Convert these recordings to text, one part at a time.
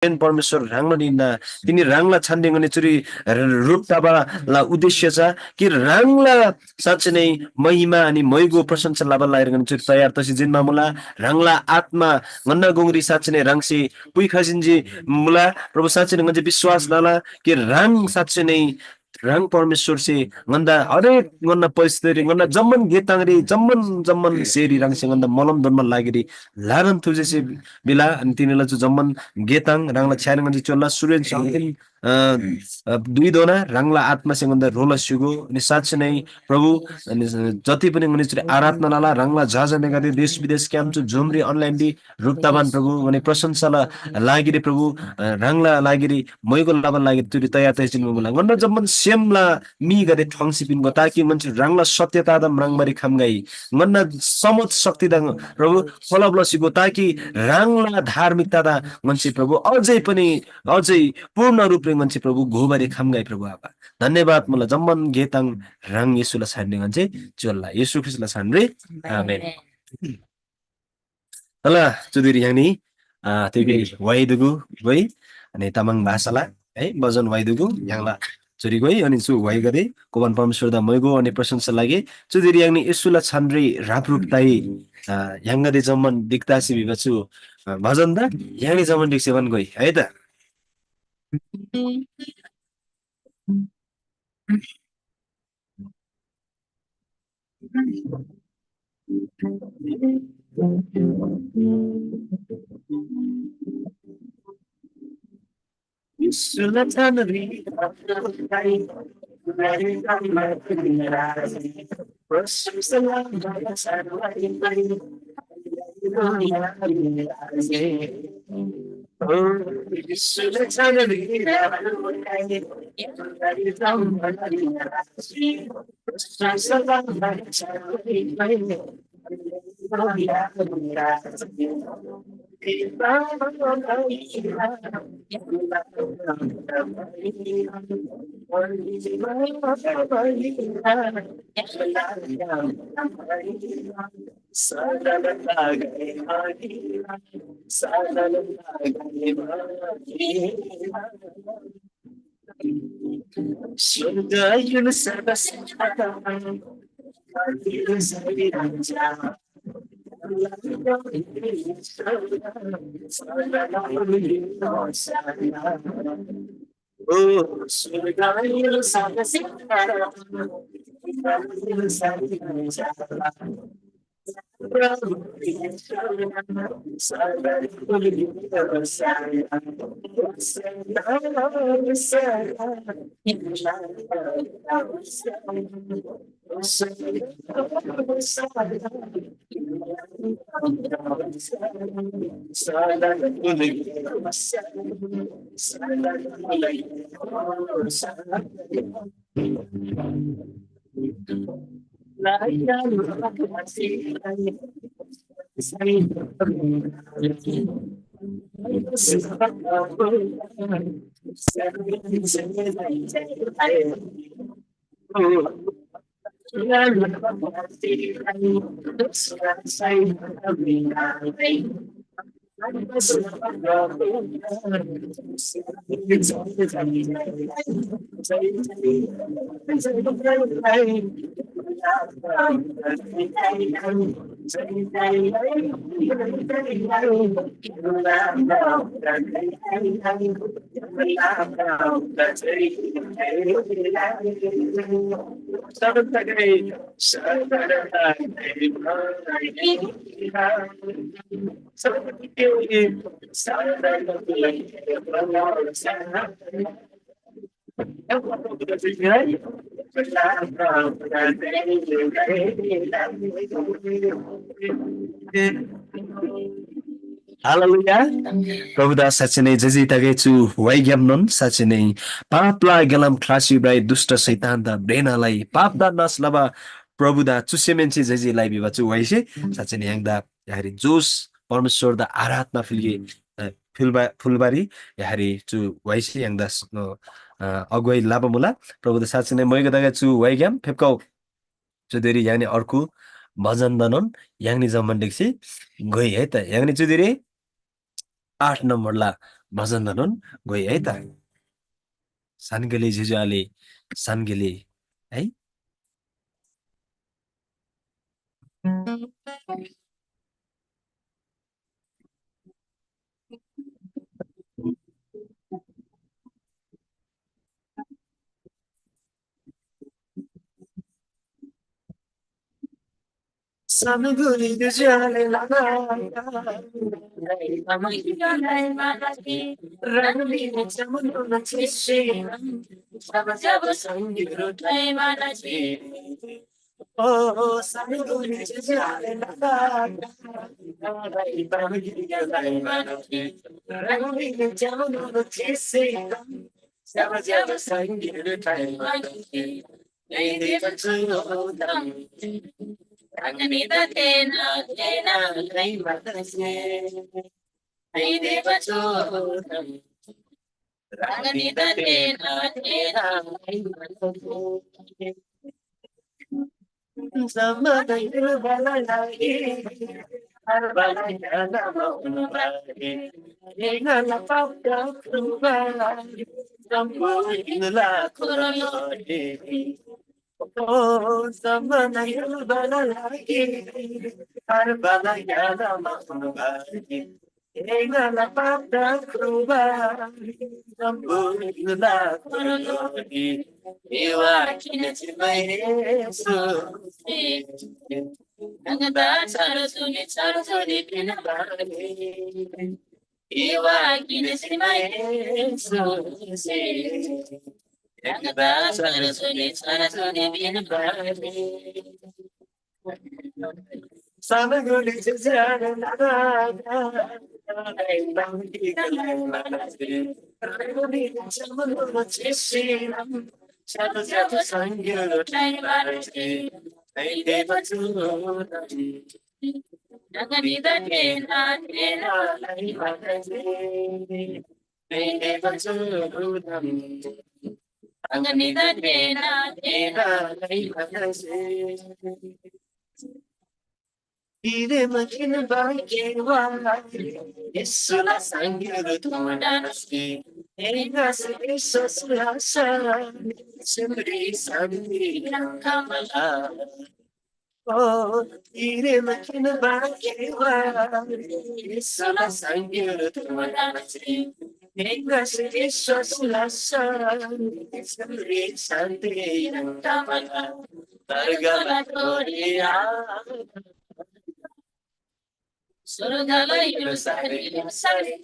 परमेश्वर रांग्ला निना तिनी रांग्ला छान्दिङ अनि चुरी रुप्ताबाला उद्देश्य छ कि रांग्ला साँच्चै नै महिमा अनि मैगो प्रशंसा लाबा लागिरगन चुरी तयार तसी जिनमा मुला रांग्ला आत्मा गन्ना गुंगरी साँच्चै नै रांगसी पुइ खजिन्जी मुला प्रभु साँच्चै नै गन्जे विश्वास लाला कि रांग साँच्चै नै रंग परमेश्वर से गन्दा हरेक गन्ना परिस्थिति गन्ना जम्मन गेतांगरी जम्मन जम्मन सेरी रंग से गन्दा मलम दनमा लागेरी लारन तुझे से बिला अनि तिनीलाई चाहिँ जम्मन गेताङ रंगला छ्यान गन्जी चोल्ला सुरेन संगिन दुई दोना रंगला आत्मा से गन्दा रोला सुगो अनि साँच्चै नै प्रभु अनि जति पनि गनिचरी आराधना लाला रंगला जाजने गदे देश विदेश क्याम्प जुमरी अनलाइन दि रुक्ताबान प्रभु अनि प्रशंसाला लागिरी प्रभु रंगला लागिरी मैगो लाबन लागि तुरी तयार तैसिन मुला गन्ना जम्मन सेमला मी गदे ठंगसिपिन गो ताकि मान्छे रंगला सत्यता दम रंगबरी खमगाई गन्ना समुच शक्ति दङ प्रभु फलबलसिगो ताकि रंगला धार्मिकता दा मान्छे प्रभु अझै पनि अझै पूर्ण रूपले मान्छे प्रभु घोबरी खमगाई प्रभु आबा धन्यवाद मला जम्मन गेताङ रंग येशुला छाड्ने गन्छे चोल्ला येशू ख्रिस्टला छान्रे आमेन तला चुदिरी यानी त्यही वाइदुगु गई अनि तामाङ भाषाला है बजन वाइदुगु याङला चुरी गई अनि सु वाइ गदे कोवन परमेश्वर दा मैगो अनि प्रशंसा लागे चुदिरी याङनी येशुला छान्रे रापरुपताई याङगदे जम्मन दिक्तासी बिबछु भजन दा याङनी जम्मन दिक्सेवन गई है त येशुला छान्रे रापरुपताई प्रशंसा लागे हालेलुया प्रभुदास साँच्चै नै जजी तगेछु वैज्ञापन साँच्चै नै पापला गलम ख्लासी ब्राई दुष्ट शैतान दा ब्रेनालाई पाप दा नस लबा प्रभुदा चुसेमेन्ची जजीलाई बिबाचु वैसे साँच्चै नै याङदा यारी जोस परमेश्वर दा आराधना फिलिए फुलबारी यारी चु वैसे याङदा अगुवाई लाबमुला प्रभुदा साँच्चै नै मैगो तगेछु वैज्ञाम फेपकाउ चुदेरी यानी अर्को भजन दनन याङनी जमन देख्सी गई है त याङनी चुदेरी 8 नम्बरला भजन धनुन गए है त सानगेले झिझुआले सानगेले है सानगुरी झिझुआले लाला रंगीन चमन चिसे जब जब संगीत उठाए माना जी Oh, sangguni jale nada, nada ibagi galai manati, rangi jamu no chise, java java sangi rutai manati, nei deva chulo dam, rangani da tena tena nei matase, nei deva chulo dam, rangani da tena tena nei matase. Sama dayil balalagi, arbalaya nama lagi. Ingat lapau dah kembali, sampai inilah kurang. Oh, sama dayil balalagi, arbalaya nama lagi. Ingat lapau dah kembali, sampai inilah kurang. Iwa kini cibai Nangata charo suni pina bari. Iwa kini cibai Nangata charo suni pina bari. Sama guli jajana nada. Bang kalai manasi. Ranguni jaman chisi. Jatuh jatuh sanggul utai manasi. Hey deva chulo. Jangan tena tena lai manasi. Hey deva chulo. Jangan tena tena lai manasi. Ide makin bahagia Yesulah sanggul tumanasi Egas Yesus rasa Semberi sambil yang kamala Oh, ide makin bahagia Yesulah sanggul tumanasi Egas Yesus rasa Semberi sambil yang kamala Tergalah Gloria Surgala sari sari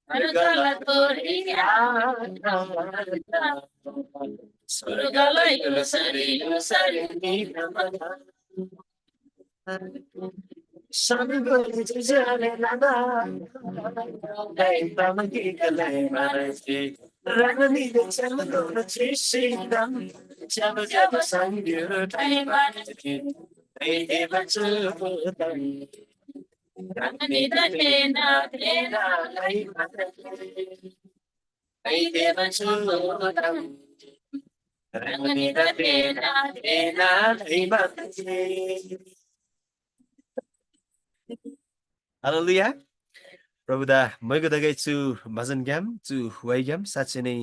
Surgala toria Surgala sari sari Sanggol jale nada Dai pamagi kalai marasi Rangani de chalo no chisi dam Jaba jaba sanggol dai marasi Dai deva chutam Rangani da tena tena lai marasi Dai deva chutam Rangani da tena tena lai marasi Hallelujah. प्रभुदा मैको दगै छु भजन game छु why game साँच्चै नै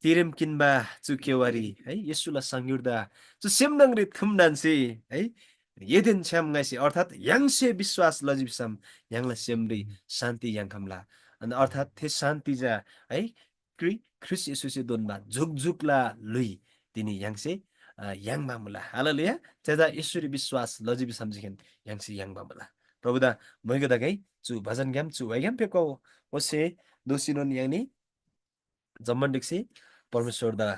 तिरेम किन्बा छु केवारी है यसुला संयुर्दा छु सेमनंग्रि थुमनान्सी है येदेन छ्याम गाइसी अर्थात याङसे विश्वास लजिबिसम याङला सेमरी शान्ति याङखमला अनि अर्थात थे शान्ति जा है ख्रिस यसुसे दोनमा झुकझुकला लुई तिनी याङसे याङ मामुला हालेलुया तेजा यसुरी विश्वास लजिबिसम जिखेन याङसे याङ मामुला प्रभुदा मैको दगै 주 바잔겸 주 와이겸 오세 노시논 양니 점만딕시 परमेश्वरदा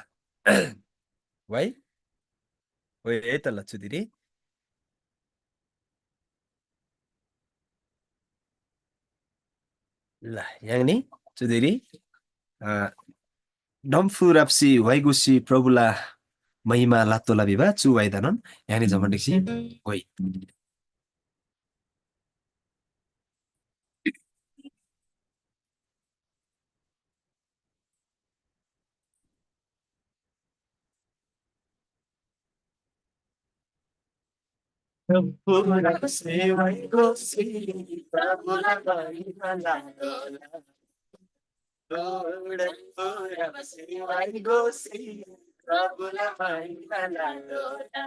वाइ वे एतला चुदिरी ला याङनी चुदिरी डम्फुराप्सी वाइगुसी प्रभुला महिमा लात्तोला बिबा चु वाइदानन याङनी जमन्डिक्सी गोइ Pura sewa gosi, prabula mahimala dola. Pura sewa gosi, prabula mahimala dola.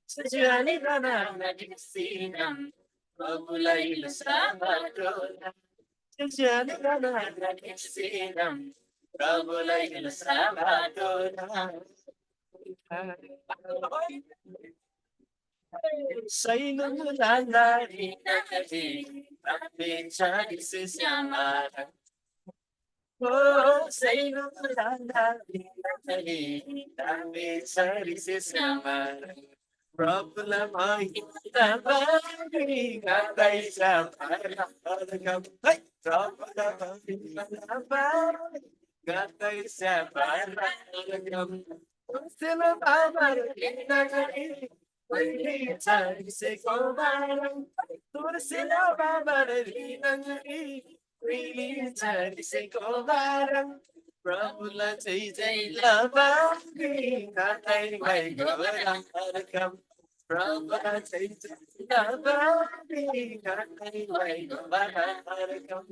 Sejali mana nadisinam, prabula ilusama dola. Sejali mana nadisinam, prabula ilusama dola. Sa'yo lalari na kami, bakit siya isasama? Oh, sa'yo lalari na kami, bakit siya isasama? Problema kita bagi, katay sa parang ay! Problema kita bagi, katay sa parang sila babalik na kami. Wait, say goodbye. Tur sila babalik na kami. Wait, say goodbye. Prabhupada jai jai labari, katay may gawalang harakam. Prabhupada jai jai labari, katay may gawalang harakam.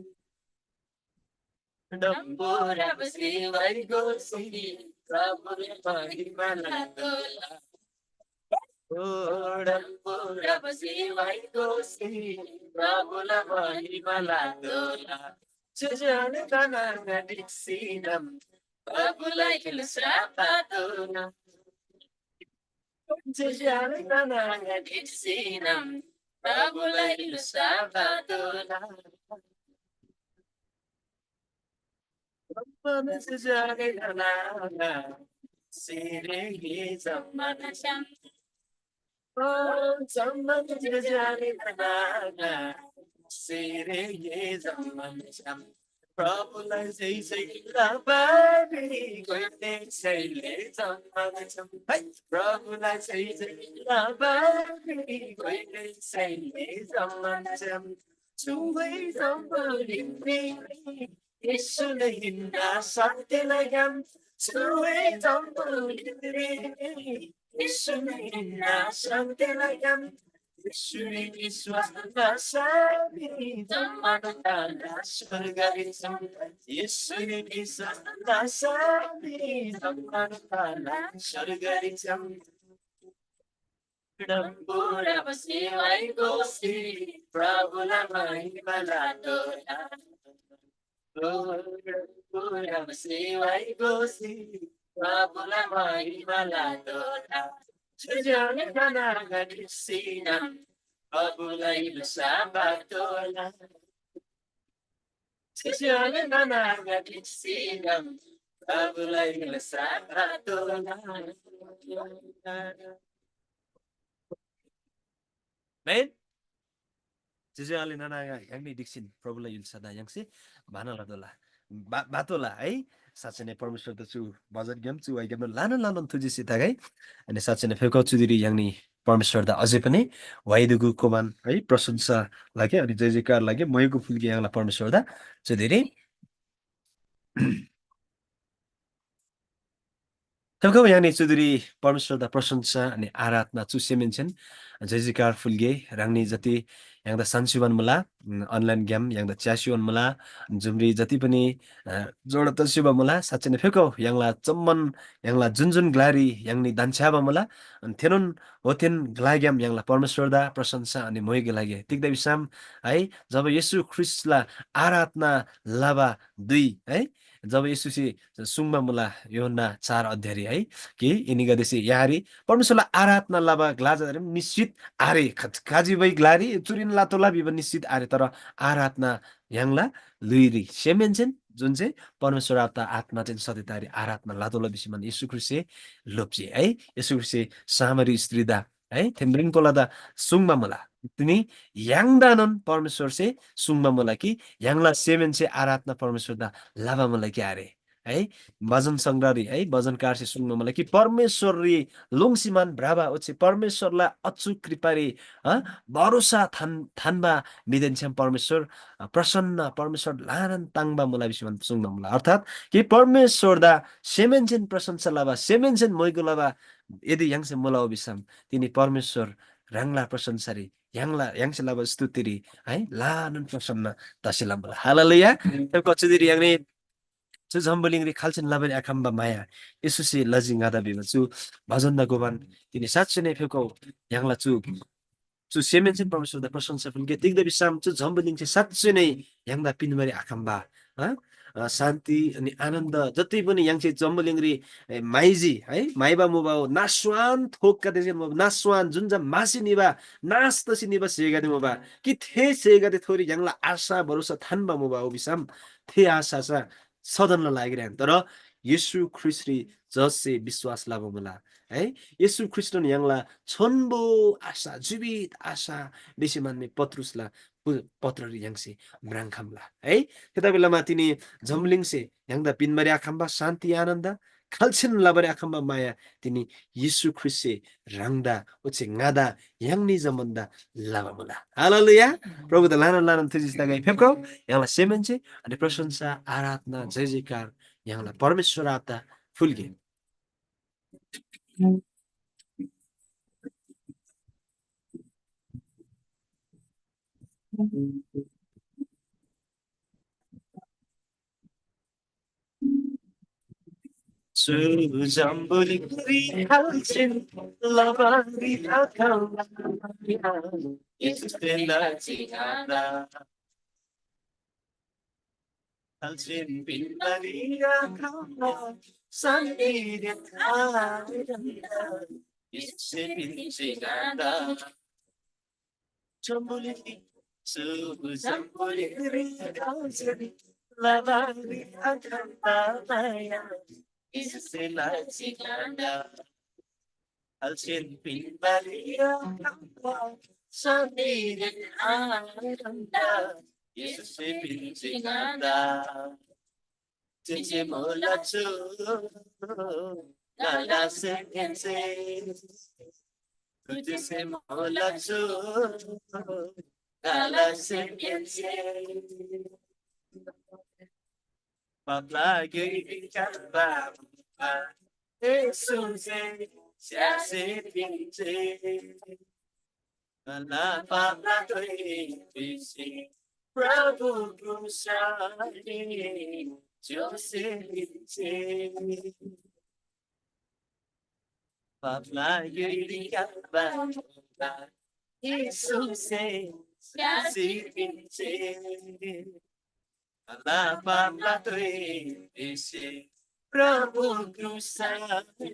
Nampura basiway gosi, Prabhupada mahimala dola. Nampura basiway gosi, Prabhupada mahimala dola. Sejane tanah ngadiksinam, Prabhupada ilusapatuna. Sejane tanah ngadiksinam, Prabhupada ilusapatuna. Mana sejane tanah sirege zamana sham. Oh, zamana sejane tanah sirege zamana sham. Prabhupada jai jai labari, koine chaile zamana sham. Hey, Prabhupada jai jai labari, koine chaile zamana sham. Sumbai zambari ni, Yesu na hinda santilagam. Sumbai zambari ni, Yesu na hinda santilagam. Yesu'y Iswas na sabi, tamanatala surgarisam. Yesu'y Iswas na sabi, tamanatala surgarisam. Nampura pasiway gosi, Prabhupada mahimala dola. Nampura pasiway gosi, Prabhupada mahimala dola. Sejauh mana gadisina, Prabhupada ilusama dola. Sejauh mana gadisina, Prabhupada ilusama dola. Men, sejauh mana yang ni diksin Prabhupada ilusada yang si mana lah dola. Batola है साँच्चै नै परमेश्वर त छु budget game छु why game लानो लानो तुजिसित है अनि साँच्चै नै फेको चुदिरी याङनी परमेश्वर दा अझै पनि वाइदुगु कोमान है प्रशंसा लागे अनि जय जयकार लागे मयको फुल्के याङला परमेश्वर दा चुदिरी Tengok yang ni suduri परमेश्वर दा प्रशंसा अनि आराधना चुसेमेन्छन् जय जयकार फुल्गे रांगनी जति yang da sansuban mula online game yang da chasuan mula jumri jati पनि जोड त शिव मुला साँच्चै नै फेको याङला चम्मन याङला जुन जुन ग्लारी याङनी दान्छ्याबा मुला अनि थेनुन होथेन ग्लाग्याम याङला परमेश्वर दा प्रशंसा अनि मोइगे लागे तिक्दै बिसाम है जब येशू ख्रिस्टला आराधना लाबा 2 है जब येशूसी सुङमा मुला योहन्ना 4 अध्याय है कि यिनी गदेसी यारी परमेश्वरलाई आराधना लाबा ग्लाजा निश्चित आरे काजी बै ग्लारी चुरिन लातोला बिब निश्चित आरे तर आराधना याङला लुइरी सेमेन्सेन जुन चाहिँ परमेश्वर आत्मा चाहिँ सधैँतारी आराधना लातोला बिसीमा येशू ख्रिस्टे लोप्चे है येशू ख्रिस्टे सामरी स्त्रीदा है थेम्ब्रिङकोलादा सुङमा मुला तिनी याङदानन परमेश्वर से सुङमा मुला कि याङला सेमेन से आराधना परमेश्वर दा लाभा मुला कि आरे है भजन सङ्ग्रही है भजनकार से सुङमा मुला कि परमेश्वर री लुङसिमान ब्राबा ओछे परमेश्वरलाई अचु कृपारी भरोसा थान्बा मिदेन्छम परमेश्वर प्रसन्न परमेश्वर लानन ताङबा मुला बिसिमान सुङमा मुला अर्थात् कि परमेश्वर दा सेमेन्सेन प्रशंसा लाबा सेमेन्सेन मोइगो लाबा यदि याङसे मुला बिसम तिनी परमेश्वर rangla prasansari yang selaba stutiri ai lanun prasanna tasilambala hallelujah ko chudiri yang ni chu jambuling ri khalchin labari akhamba maya isusi lajing ada biba chu bhajanna goban tini satchine pheko yangla chu semensin परमेश्वर the प्रशंसा फुल्के तिग्द बिसाम chu jambuling चाहिँ साच्चै नै yangda pinmari akhamba शान्ति अनि आनन्द जति पनि yang चाहिँ jambuling ri माइजी है माइबा मुबा नास्वान थोक कते चाहिँ नास्वान जुन जा मासी निबा नास तसी निबा सेगा दे मुबा कि थे सेगा दे थोरी यangला आशा भरोसा थानबा मुबा बिसाम थे आशा सा सदन लागिरहन तर येशू ख्रिस्टरी जससे विश्वास लाबो मला है येशू ख्रिस्टन यangला छन्बो आशा जीवित आशा देशी मान्ने पत्रुसला पत्ररी यangसे म्राङखामला है त्यता बेलामा तिनी जमलिङसे यangदा पिनमरि आखाम्बा शान्ति आनन्द खालछिन लाबरे आखाम्बा माया तिनी येशू ख्रिस्टसे राङदा उचे ngada yangni zamanda लाबामुला हालेलुया प्रभु द लान लान थजिस्ता गई फेपको यangला सेमेन्चे अनि प्रशंसा आराधना जय जयकार यangला परमेश्वर आपदा फुल्के Jambuli halchin labari akala istela chigada halchin pinari akala sanire tharanda istela chigada jambuli jambuli halchin labari akala istela chigada halchin pinari akala sanire tharanda istela chigada Cici mola chu, gala sense. Cici mola chu, gala sense. Pabla giri kaba, Jesus se pinche. Gala pabla tuisi, Prabhu kusari. Joseph, Pabla yuri kaba, Jesus Joseph, Allah Pabla tuisi, Prabhu kusari,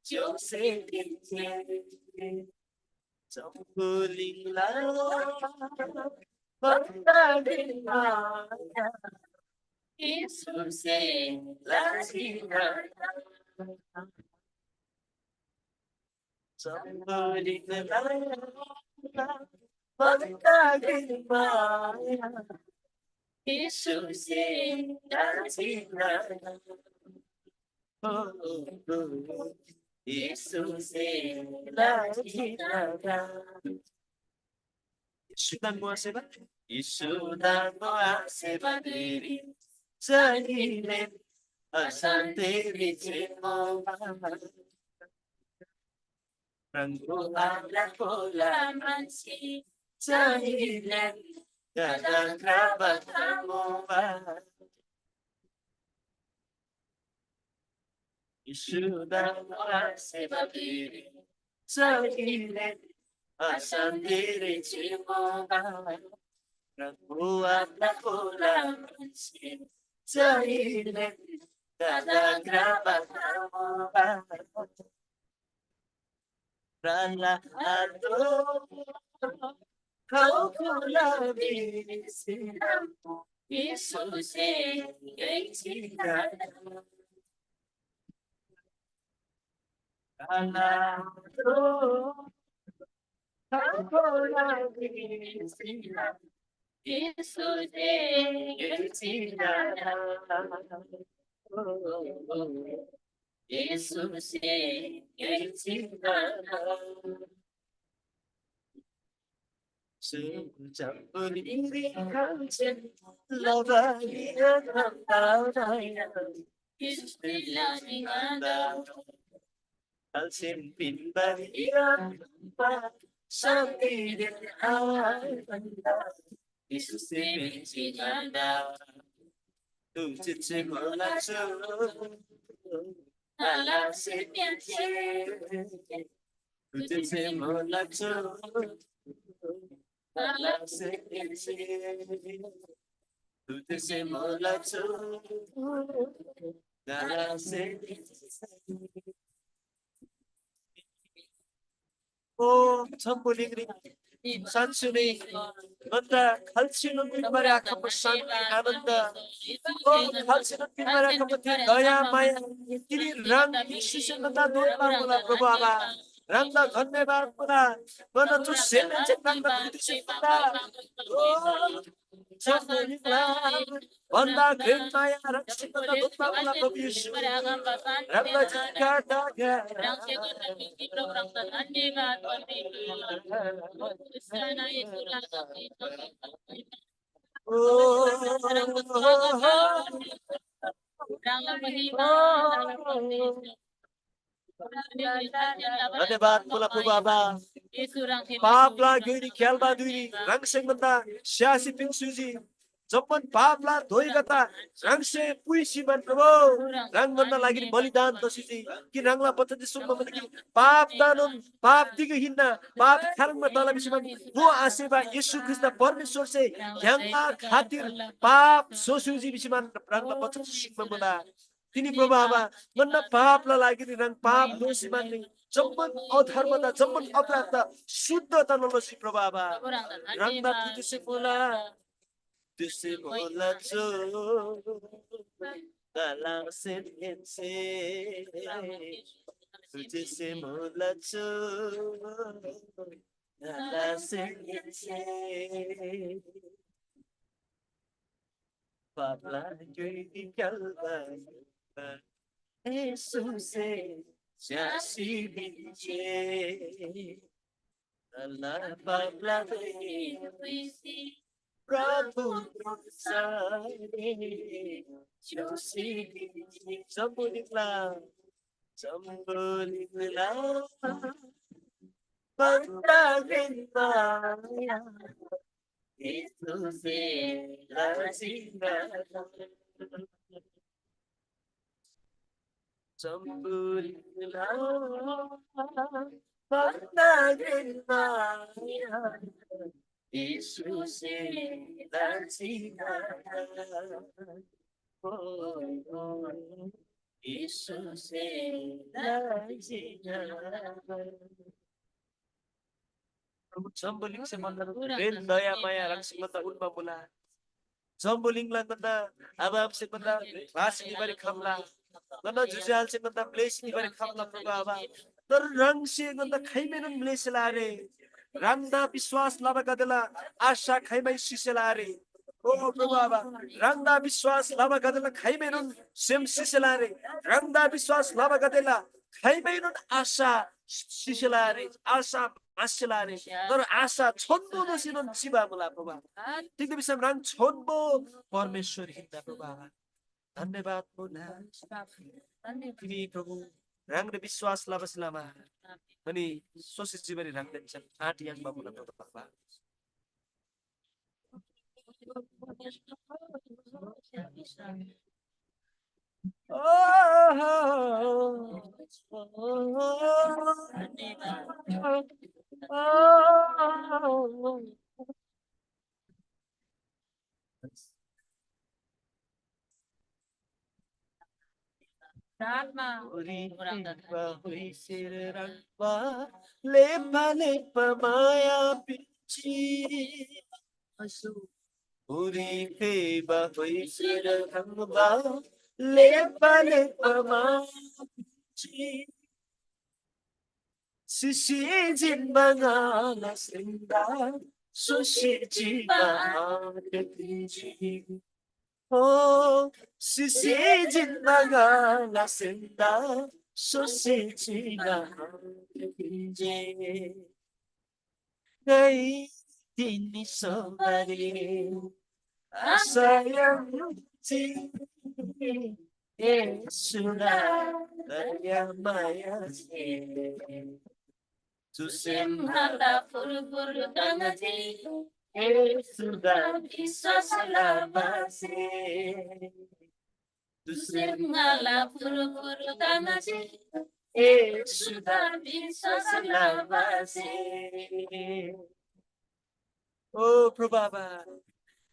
Joseph, Jambulila, Bandadila. Jesus Latina somebody the Jesus Latina Jesus Latina Sudan mo seba Isudan mo seba diri Sahile asante vichemo Rango habla pola mansi Sahile kadang krabatamu Isudan mo seba diri Sahile asante vichemo Rango habla pola mansi Sahile kadang krabatamu Rala adoro kau kulabi sinamu Yesus yang cinta Rala adoro kau kulabi sinamu Yesus yang cinta Jesus yang cinta Secampur diri kalcen labari akan Yesus telah mengada Alsin pinbaliran pa sa piling ay banda. Isusimin sinanda. Tujitse molatsu. Alsin pianche. Tujitse molatsu. Alsin pianche. Tujitse molatsu. Alsin pianche. Oh, Tambuligri, Sansuni, Manda, Halsinun Pilmara Kapasan, Ananda, oh, Halsinun Pilmara Kapati, Daya Maya, Kiri Rang, Shishananda, Dora, Prabhava, Ranga, Kandeva, Pura, Mana to send and check back the oh, Tambuligri, Banda, Grimaya, Rakshikata, Dutta, Pavishu, Ranga Jikata, धन्यवाद मुला बाबा पापला गइरी ख्यालमा दुरी रङसे भन्दा स्यासी पिङसुजी जपन पापला धोइ गता रङसे पुइसी मन प्रभु रङ भन्न लागि बलिदान दसिजी कि रङला पद्धति सुन्न भने कि पाप दानुन पाप दिगो हिन्ना पाप खारङमा तला बिसमा वो आसेबा येशू ख्रीष्ट परमेश्वर से ह्याङमा खातिर पाप सोसुजी बिसमा रङला पद्धति सुन्न मला तिनी प्रभु आमा भन्न पापला लागि रङ पाप दोषी मान्ने जम्मन अधर्मता जम्मन अपराधता शुद्धता नलसी प्रभु आमा रङमा तुसे बोला जो dalam sense तुझसे बोला जो dalam sense Pabla jadi kalban Jesus jasi bince Allah Pabla puisi Prabhu sare jasi bince sambuliklah Pantagenda Jesús la chingada Chambulila Pantagenda Jesús la chingada Jesús la chingada Jambuling sa mga rin daya maya rang simata ulma mula Jambuling lang kanda abab se kanda class ni bari khamla kanda jujal se kanda place ni bari khamla prabha तर रंग से कanda खैमेन place लारे रंगदा विश्वास लाबा गदला आशा खैमै सिसलारे ओ प्रभु रंगदा विश्वास लाबा गदला खैमेन same सिसलारे रंगदा विश्वास लाबा गदला खैमेन आशा सिसलारे आशा आशलारे तर आशा छोड्नु नसिन शिवा मुला प्रभु ठीक विषय रंग छोड्बो परमेश्वर हिन्दा प्रभु धन्यवाद मुला तिमी प्रभु रंग र विश्वास लाबसलामा अनि सोसिस जीवनी रंग देन्छ आठ याङमा मुला प्रभु Lepa lepa maya pichi Uri feba hoisir rangba lepa lepa maya pichi Sisi jimbanga la senda sushi jiba pinchi Oh, sisi jimbanga la senda sushi jiba pinchi Gai tini sobari asayang ti Yesulah yang mayasih Susimhala puru-puru tangaji Yesulah bisa selawasi Susimhala puru-puru tangaji Yesulah bisa selawasi Oh Prabhava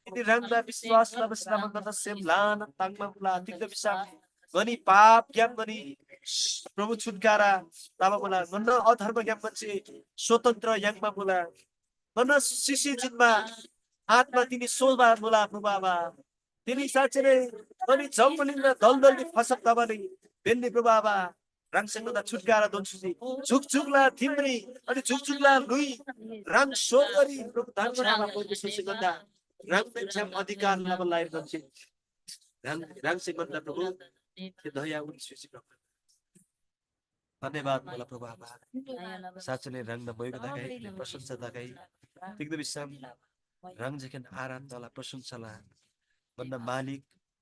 Ini rangda विश्वासमा बस्न मन सेमलान ताङमा मुला तिग्द बिसा गनी पाप ज्ञान गनी प्रभु छुटकारा तामा मुला गन्न अधर्म ज्ञान बन्छे स्वतन्त्र याङमा मुला गन्न सिसी जिनमा आत्मा तिनी सोलबा मुला प्रभावा तिनी साचरे गनी जम्मलिन दलदलले फसक तबले बेन्ने प्रभावा राङसँग दा छुटकारा दोन्छुजी झुकझुकला थिम्री अनि झुकझुकला लुई राङ सोगरी प्रभु दान्छामा पौदिससे गन्दा राङ छम अधिकार लाभलाई दन्छे राङ से गन्दा प्रभु के दया उन्सुसी प्रभु धन्यवाद मला प्रभु आभार साचले राङ द मयको दागाई प्रशंसा दागाई तिग्द बिसम राङ जकेन आराधनाला प्रशंसाला गन्दा मालिक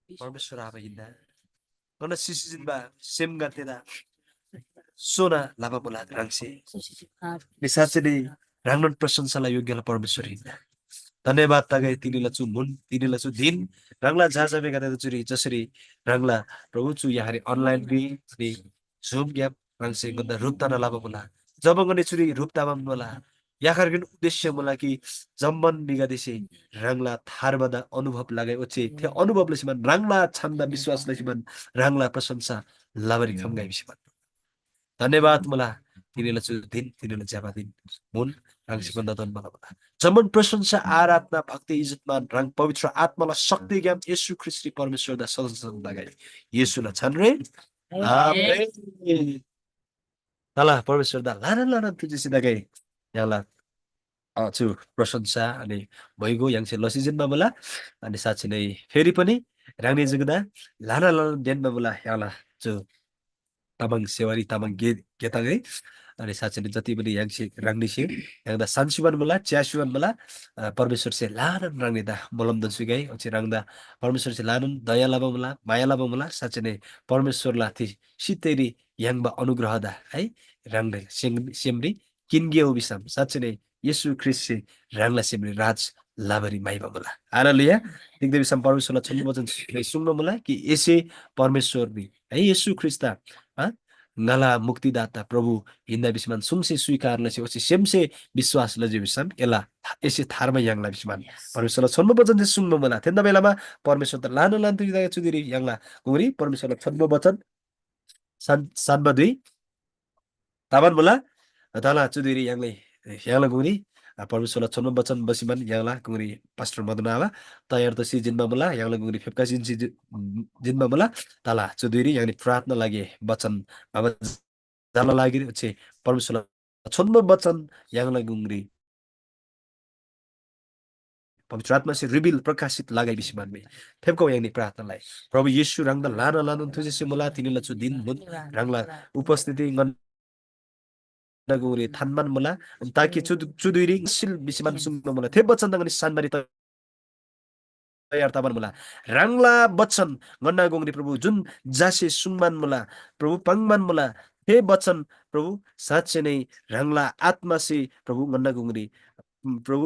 परमेश्वर आबा हिन्दा गन्दा सिसिजिनबा सेम गतेदा सोना लाभा बोला राङसे निसाचले राङन प्रशंसालाई योग्यला परमेश्वर हिन्दा धन्यवाद तागाई तिनीला छु मुन तिनीला छु दिन राङला जाजाबे गते चुरी जसरी राङला प्रभु छु यहारी अनलाइन बि अनि जुम ग्याप राङसे गन्दा रुपताना लाभा बोला जब गने चुरी रुपताबम बोला याखरगन उद्देश्य बोला कि जम्बन निगादेसे राङला थारबदा अनुभव लागे ओचे थे अनुभवले सिमन राङला छन्दा विश्वासले सिमन राङला प्रशंसा लाबरी खमगाई सिमन धन्यवाद मला तिनीला छु दिन तिनीला ज्याबा दिन मुन राङसे गन्दा दन मला बोला जमन प्रशंसा आराधना भक्ति इज्जतमान राङ पवित्र आत्मालाई शक्ति ज्ञान येशू ख्रीष्ट परमेश्वर दा सल्लाह लगाई येशूला छन् रे आमेन तला परमेश्वर दा लाना लाना तुझी लगाई याला छु प्रशंसा अनि भइगो याङसे लसिजनमा बोला अनि साच्चै नै फेरि पनि राङने जगदा लाना लाना देनमा बोला याला छु तामाङ सेवारी तामाङ गेताङै अनि साच्चै नै जति पनि याङसे राङनिसे याङदा सान्सिवन बोला च्यासिवन बोला परमेश्वर से लानन राङनेदा मोलम दसुगाई अचे राङदा परमेश्वर से लानन दया लाबा बोला माया लाबा बोला साच्चै नै परमेश्वर लाथि सितेरी याङबा अनुग्रह दा है राङले सेमरी किनगे बिसम साच्चै नै येशू ख्रीष्ट से राङला सेमरी राज लाभरी माइबा बोला हालेलुया दिग्दे बिसम परमेश्वरलाई छन्नु वचन सुन्न बोला कि यसै परमेश्वर नि है येशू ख्रीष्ट नला मुक्तिदाता प्रभु हिन्दा बिस्मान सुमसे स्वीकार लसे ओसे सेमसे विश्वास लजे बिस्मान एला एसे थारमा याङला बिस्मान परमेश्वरलाई छन्नु वचन चाहिँ सुन्न बोला त्यन्दा बेलामा परमेश्वर त लानु लान्थु चुदिरी याङला गुरी परमेश्वरलाई छन्नु वचन सानमा 2 ताबान बोला तला चुदिरी याङले याङला गुरी परमेश्वरलाई छन्नु वचन बसिमान याङला गुरी पास्टर मदनावा तयार त सिजनमा बोला याङला गुरी फेपका जिनमा बोला तला चुदिरी याङले प्रार्थना लागे वचन अब जाला लागि चाहिँ परमेश्वरलाई छन्नु वचन याङला गुरी पवित्र आत्मा से रिभिल प्रकाशित लगाई बिसिमान में फेपको याङनी प्रार्थनालाई प्रभु येशू राङदा लाना लानु तुझे मोला तिनीला छु दिन मुन राङला उपस्थिति नगुरे थानमान मोला ताकि चुदुरी सिल बिसिमान सुन्न मोला थे वचन दंगनि सानबारी तयार ताबन मोला राङला वचन गन्ना गोंगरी प्रभु जुन जासे सुनमान मोला प्रभु पंगमान मोला थे वचन प्रभु साच्चै नै राङला आत्मा से प्रभु गन्ना गोंगरी प्रभु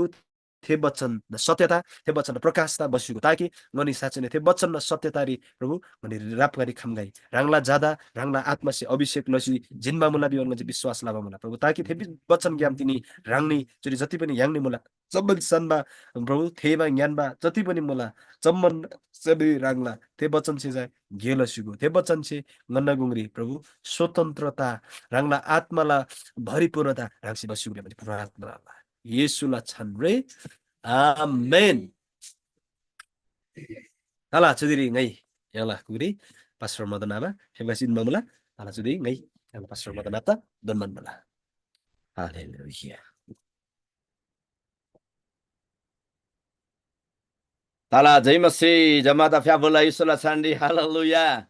थे वचन सत्यता थे वचन प्रकाशता बस्युको ताकि गनी साच्चै नै थे वचन सत्यतारी प्रभु गनी रापगारी खमगाई राङला जादा राङला आत्मा से अभिषेक लसी जिनमा मुला बिवनमा चाहिँ विश्वास लाभा मुला प्रभु ताकि थे वचन ज्ञान तिनी राङनी जति जति पनि याङनी मुला जम्मन सनमा प्रभु थेबा ज्ञानमा जति पनि मुला जम्मन सबै राङला थे वचन से जाय गेलसिगो थे वचन से गन्ना गुंगरी प्रभु स्वतन्त्रता राङला आत्माला भरिपूर्णता राङसी बस्युले भने प्रार्थना येशूला छन् रे आमेन तला चुदिरी ngै याला गुरी पास्टर मदनामा फेमसिन मामला तला चुदिरी ngै याला पास्टर मदनाता दनमन मला हालेलुया Tala jai masih jamata fiabola isola sandi haleluya.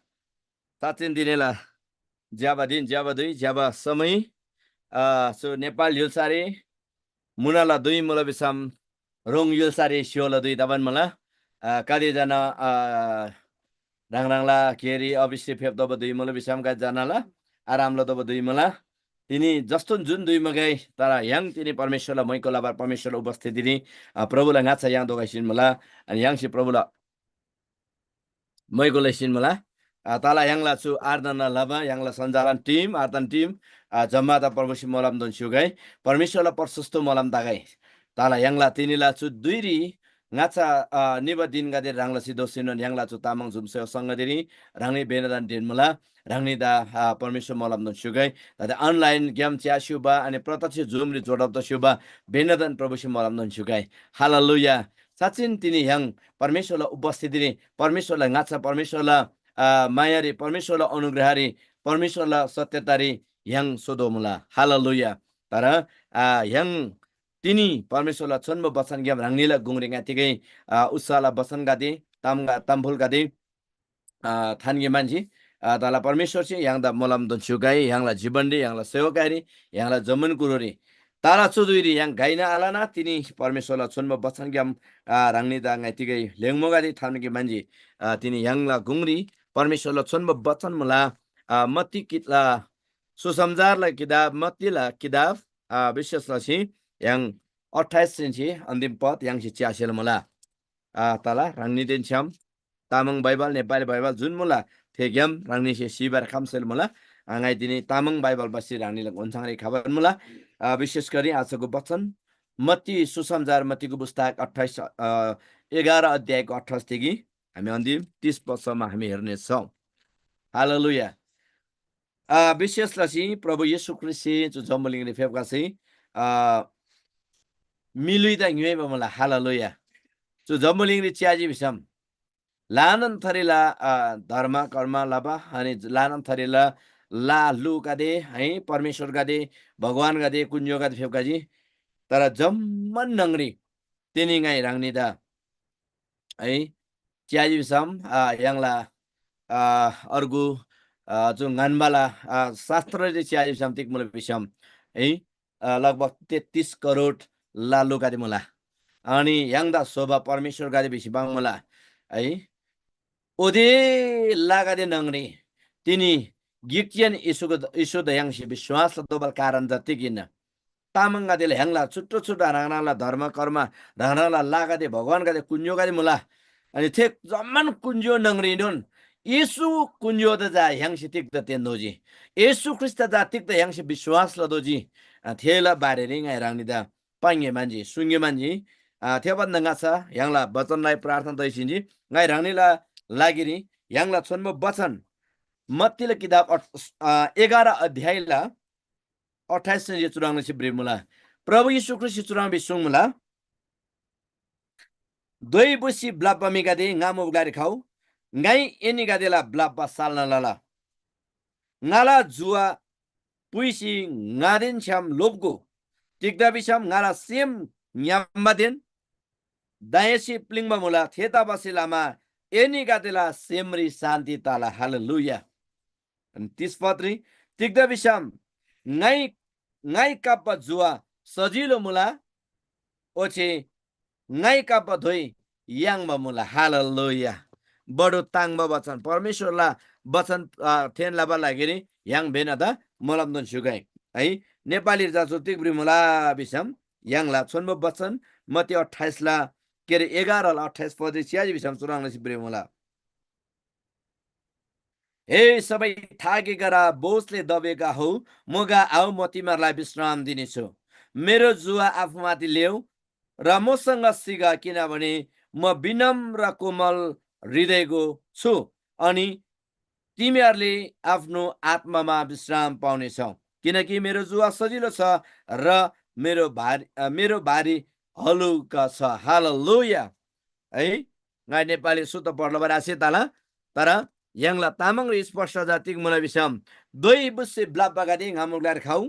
Tatin dinela jaba din jaba dui jaba samai so Nepal yulsari munala dui mula bisam rong yulsari siola dui taban mala kali jana 랑랑라 게리 어비시 펩더버 두이몰 비삼가 Janala आरामलो दब दुई मला तिनी जस्तो जुन दुई मगाई तर yang तिनी परमेश्वरलाई मैको लाबार परमेश्वरलाई उपस्थिति दिनी प्रभुलाई ngaca yang दोगाइसिन मला अनि yang si प्रभुलाई मैको लैसिन मला tala yang la chu ardana laba yang la sanjalan tim ardan tim jamada परमेश्वर मोलाम don syugai परमेश्वरलाई प्रशस्त मोलाम दाgai tala yang la tini la chu duiri ngaca niba din gade rangla si dosinon yang la chu tamang jumseo sangadiri rangni benadan din मला rangni da परमेश्वर मोलाम don syugai da online game च्या शुभा अनि प्रत्यक्ष जुमले जोडब शुभा बेनादन प्रभुशी मोलाम don syugai हालेलुया साचिन तिनी yang परमेश्वरलाई उपस्थिति दिने परमेश्वरलाई ngaca परमेश्वरलाई मायारी परमेश्वरलाई अनुग्रहरी परमेश्वरलाई सत्यतारी yang सोदोमुला हालेलुया तर yang तिनी परमेश्वरलाई छन्म बचन ग्याम रांगनीला गुंग्रिङा तिगै उत्साहला बचन गादे तामफुल गादे थानगे मान्छे ताला परमेश्वर चाहिँ yang दा मोलाम दन सुगाई yang ला जीवन रे yang ला सेवकारी yang ला जमन कुरोरी तारा चुदुरी yang गाइना आलाना तिनी परमेश्वरलाई छन्म बचन ग्याम रांगनी दा ngaiतिगै लेङमो गादे थानगे मान्छे तिनी yang ला गुंग्री परमेश्वरलाई छन्म बचन मला मत्ती कितला सुसमाचारलाई किताब मत्तीला किताब विशेषलाई yang 28 inci अन्तिम पद yang si ciasil mula tala rangni den cham tamang bible nepali bible jun mula thegiam rangni si sibar khamsel mula ngai dini tamang bible basi rangni lag onsangri khabar mula विशेष गरी आजको वचन मत्ती सुसमाचार मत्तीको पुस्तक 11 अध्यायको 28 देखि हामी अन्तिम 30 पदसम्म हामी हेर्ने छौं हालेलुया विशेषलाई प्रभु येशू ख्रीष्ट जो जम्बलिङले फेपका चाहिँ मिलुइदा न्युएबा मला हालेलुया जो जम्बलिङले च्याजी बिसम लानन थरीला धर्म कर्म लाबा अनि लानन थरीला ला लु गादे है परमेश्वर गादे भगवान गादे कुन्जो गादे फेपकाजी तर जम्मन नंगरी तिनी ngai rangni da है च्याजी बिसम यांगला अर्गु जो nganbala शास्त्रले च्याजी बिसम तिक मुले बिसम है लगभग 33 करोड लालु गादे मला अनि यांगदा शोभा परमेश्वर गादे बिसिबाङ मला है ओदे लागादे नंगरी तिनी गिक्चियन इसु दयांशी विश्वास दोबल कारण जति किन तामंग गादेले हंगला छुट्टो छुट्टा रांगनाला धर्म कर्म रांगनाला लागादे भगवान गादे कुन्जो गादे मला अनि थे जम्मन कुन्जो नंगरी दोन येशू कुन्जो द जा हंगशी तिक द तेन्दोजी येशू ख्रीष्ट जा तिक द हंगशी विश्वास लदोजी थेला बारे रिङाइ रांगनिदा पाङ्गे मान्छे सुङ्गे मान्छे थेबन नगाछ यांगला वचनलाई प्रार्थना दैसिन्जी ngai रांगनिला लागिरी यांगला छन्म वचन मत्तीले किताब 11 अध्यायला 28 ने चुराङ से ब्रेमुला प्रभु येशू ख्रीष्ट चुराङ बिसुङमुला दोइ बुसी ब्लाब्बा मिगादे ngamu gari खाउ ngai eni gadela blabba salna lala ngala जुवा पुइसी ngaden cham lobgo tikda bisam ngala sim nyambaden daesi plingba mula theta basilama eni gadela semri Shanti tala haleluya and this patri tikda bisam ngai kappa जुवा सजिलो मुला ओछे ngai kappa धोइ याङबा मुला haleluya बडो ताङबा वचन परमेश्वरला वचन थेन लाबा लागेरी yang benada मोलाम दन सुगाई है नेपाली जाचो तिग्री मुला बिसम yang ला छन्म वचन मत्ती 28 ला के रे 11 ला 28 पद च्याजी बिसम चुराङ सिब्रे मुला हे सबै थाकेका बोझले दबेका हौ मगा आऊ म तिमीहरूलाई विश्राम दिनेछु मेरो जुवा आफूमाथि ल्याऊ र मसँग सिगा किनभने म विनम्र कोमल हृदयको छु अनि तिमीहरूले आफ्नो आत्मामा विश्राम पाउनेछौ किनकि मेरो जुवा सजिलो छ र मेरो भारी हलुका छ हालेलुया है ngai नेपाली सुत पढ्न बरासे ताला तर यांगला तामाङ र स्पष्ट जातिक मुला बिसम दोइ बुसे ब्लाब्बा गादे ngamular खाउ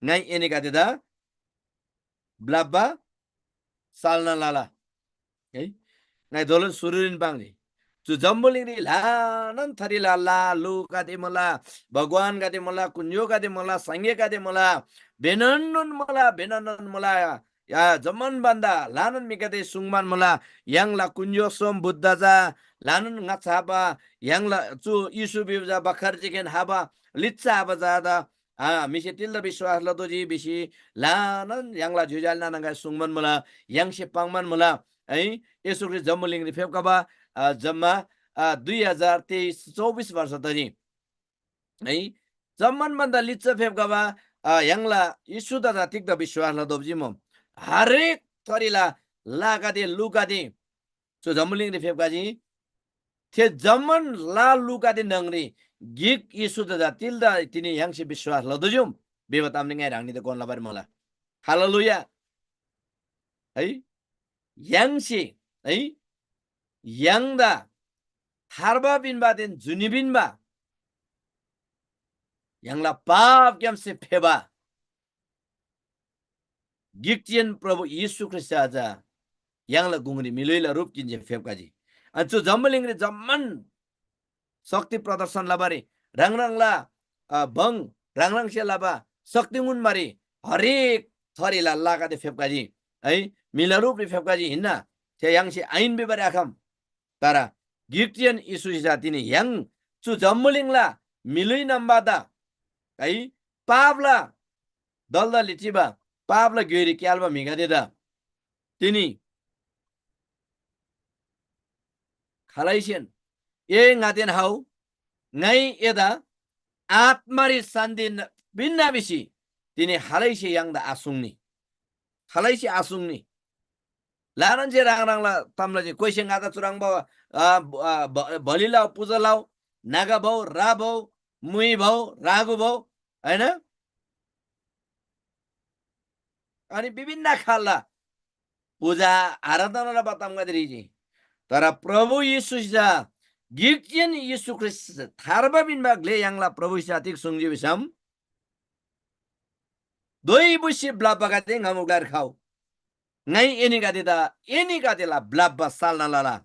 ngai ene गादे दा ब्लाब्बा सालना लाला है ngai दोलन सुरुरिन बाङले जो जम्बलिङरी लानन थरी लाला लु गादे मला भगवान गादे मला कुन्यो गादे मला संगे गादे मला बेननन मला 야 zaman banda lanan mikate sungman mula yang la kunjo som buddha za lanan nga chaba yang la chu isu bibja bakar jigen haba litsa haba za da misi tilda biswas la doji bisi lanan yang la jujal na nga sungman mula yang se pangman mula ai yesu kri jamling ri phep kaba जम्मा 2023-24 वर्ष तरी है जम्मन बन्दा लिच्च फेप गबा यांगला यीशु दादा तिक the विश्वास ल दोबजी म हरेक थरीला लागा दे लुका दे सो जम्मलिङ रे फेप गाजी थे जम्मन ला लुका दे नंगरी गिक यीशु दादा तिल्दा तिनी यांगसे विश्वास ल दोजुम बेबताम ने रांगनी त कोन लबर मला हालेलुया है यांगसे है यांगदा harba binba den juni binba yang la pap kyam se pheba giktian prabhu yesu christ aja yang la gungri miloila rup kinje phebka ji anchu jamling re jamman शक्ति प्रदर्शन लाबारे रंग ला बंग रंग से लाबा शक्ति उन मारी हरेक थरी ला लागा दे फेपका जी है मिला रूप रे फेपका जी हिन्ना थे yang से आइन बे बारे आखम तारा गिक्टियन इशु जाति ने yang चु जम्मलिङ ला मिलै नम्बादा है पावला दलदा लिचिबा पावला गेरी क्यालबा मिगा देदा तिनी खालाइसेन ए ngaten hau ngai eda atmari sandin binna bisi tini halaisi yang da asungni halaisi asungni laran je rang la tamla je koise ngada churang ba बलिलाउ पूजलाउ Naga भाउ रा भाउ मुई भाउ रागु भाउ हैन अनि विभिन्न खालला पूजा आराधनालाई बताउँ गरी जी तर प्रभु यीशु जा गिक्यन यीशु ख्रिस्ट थारबा बिन बागले यांगला प्रभु साथिक सुंगजी बिसम दोई बुसी ब्लाबा गाते ngамuglar खाउ ngai eni गाते ला ब्लाबा सालना लाला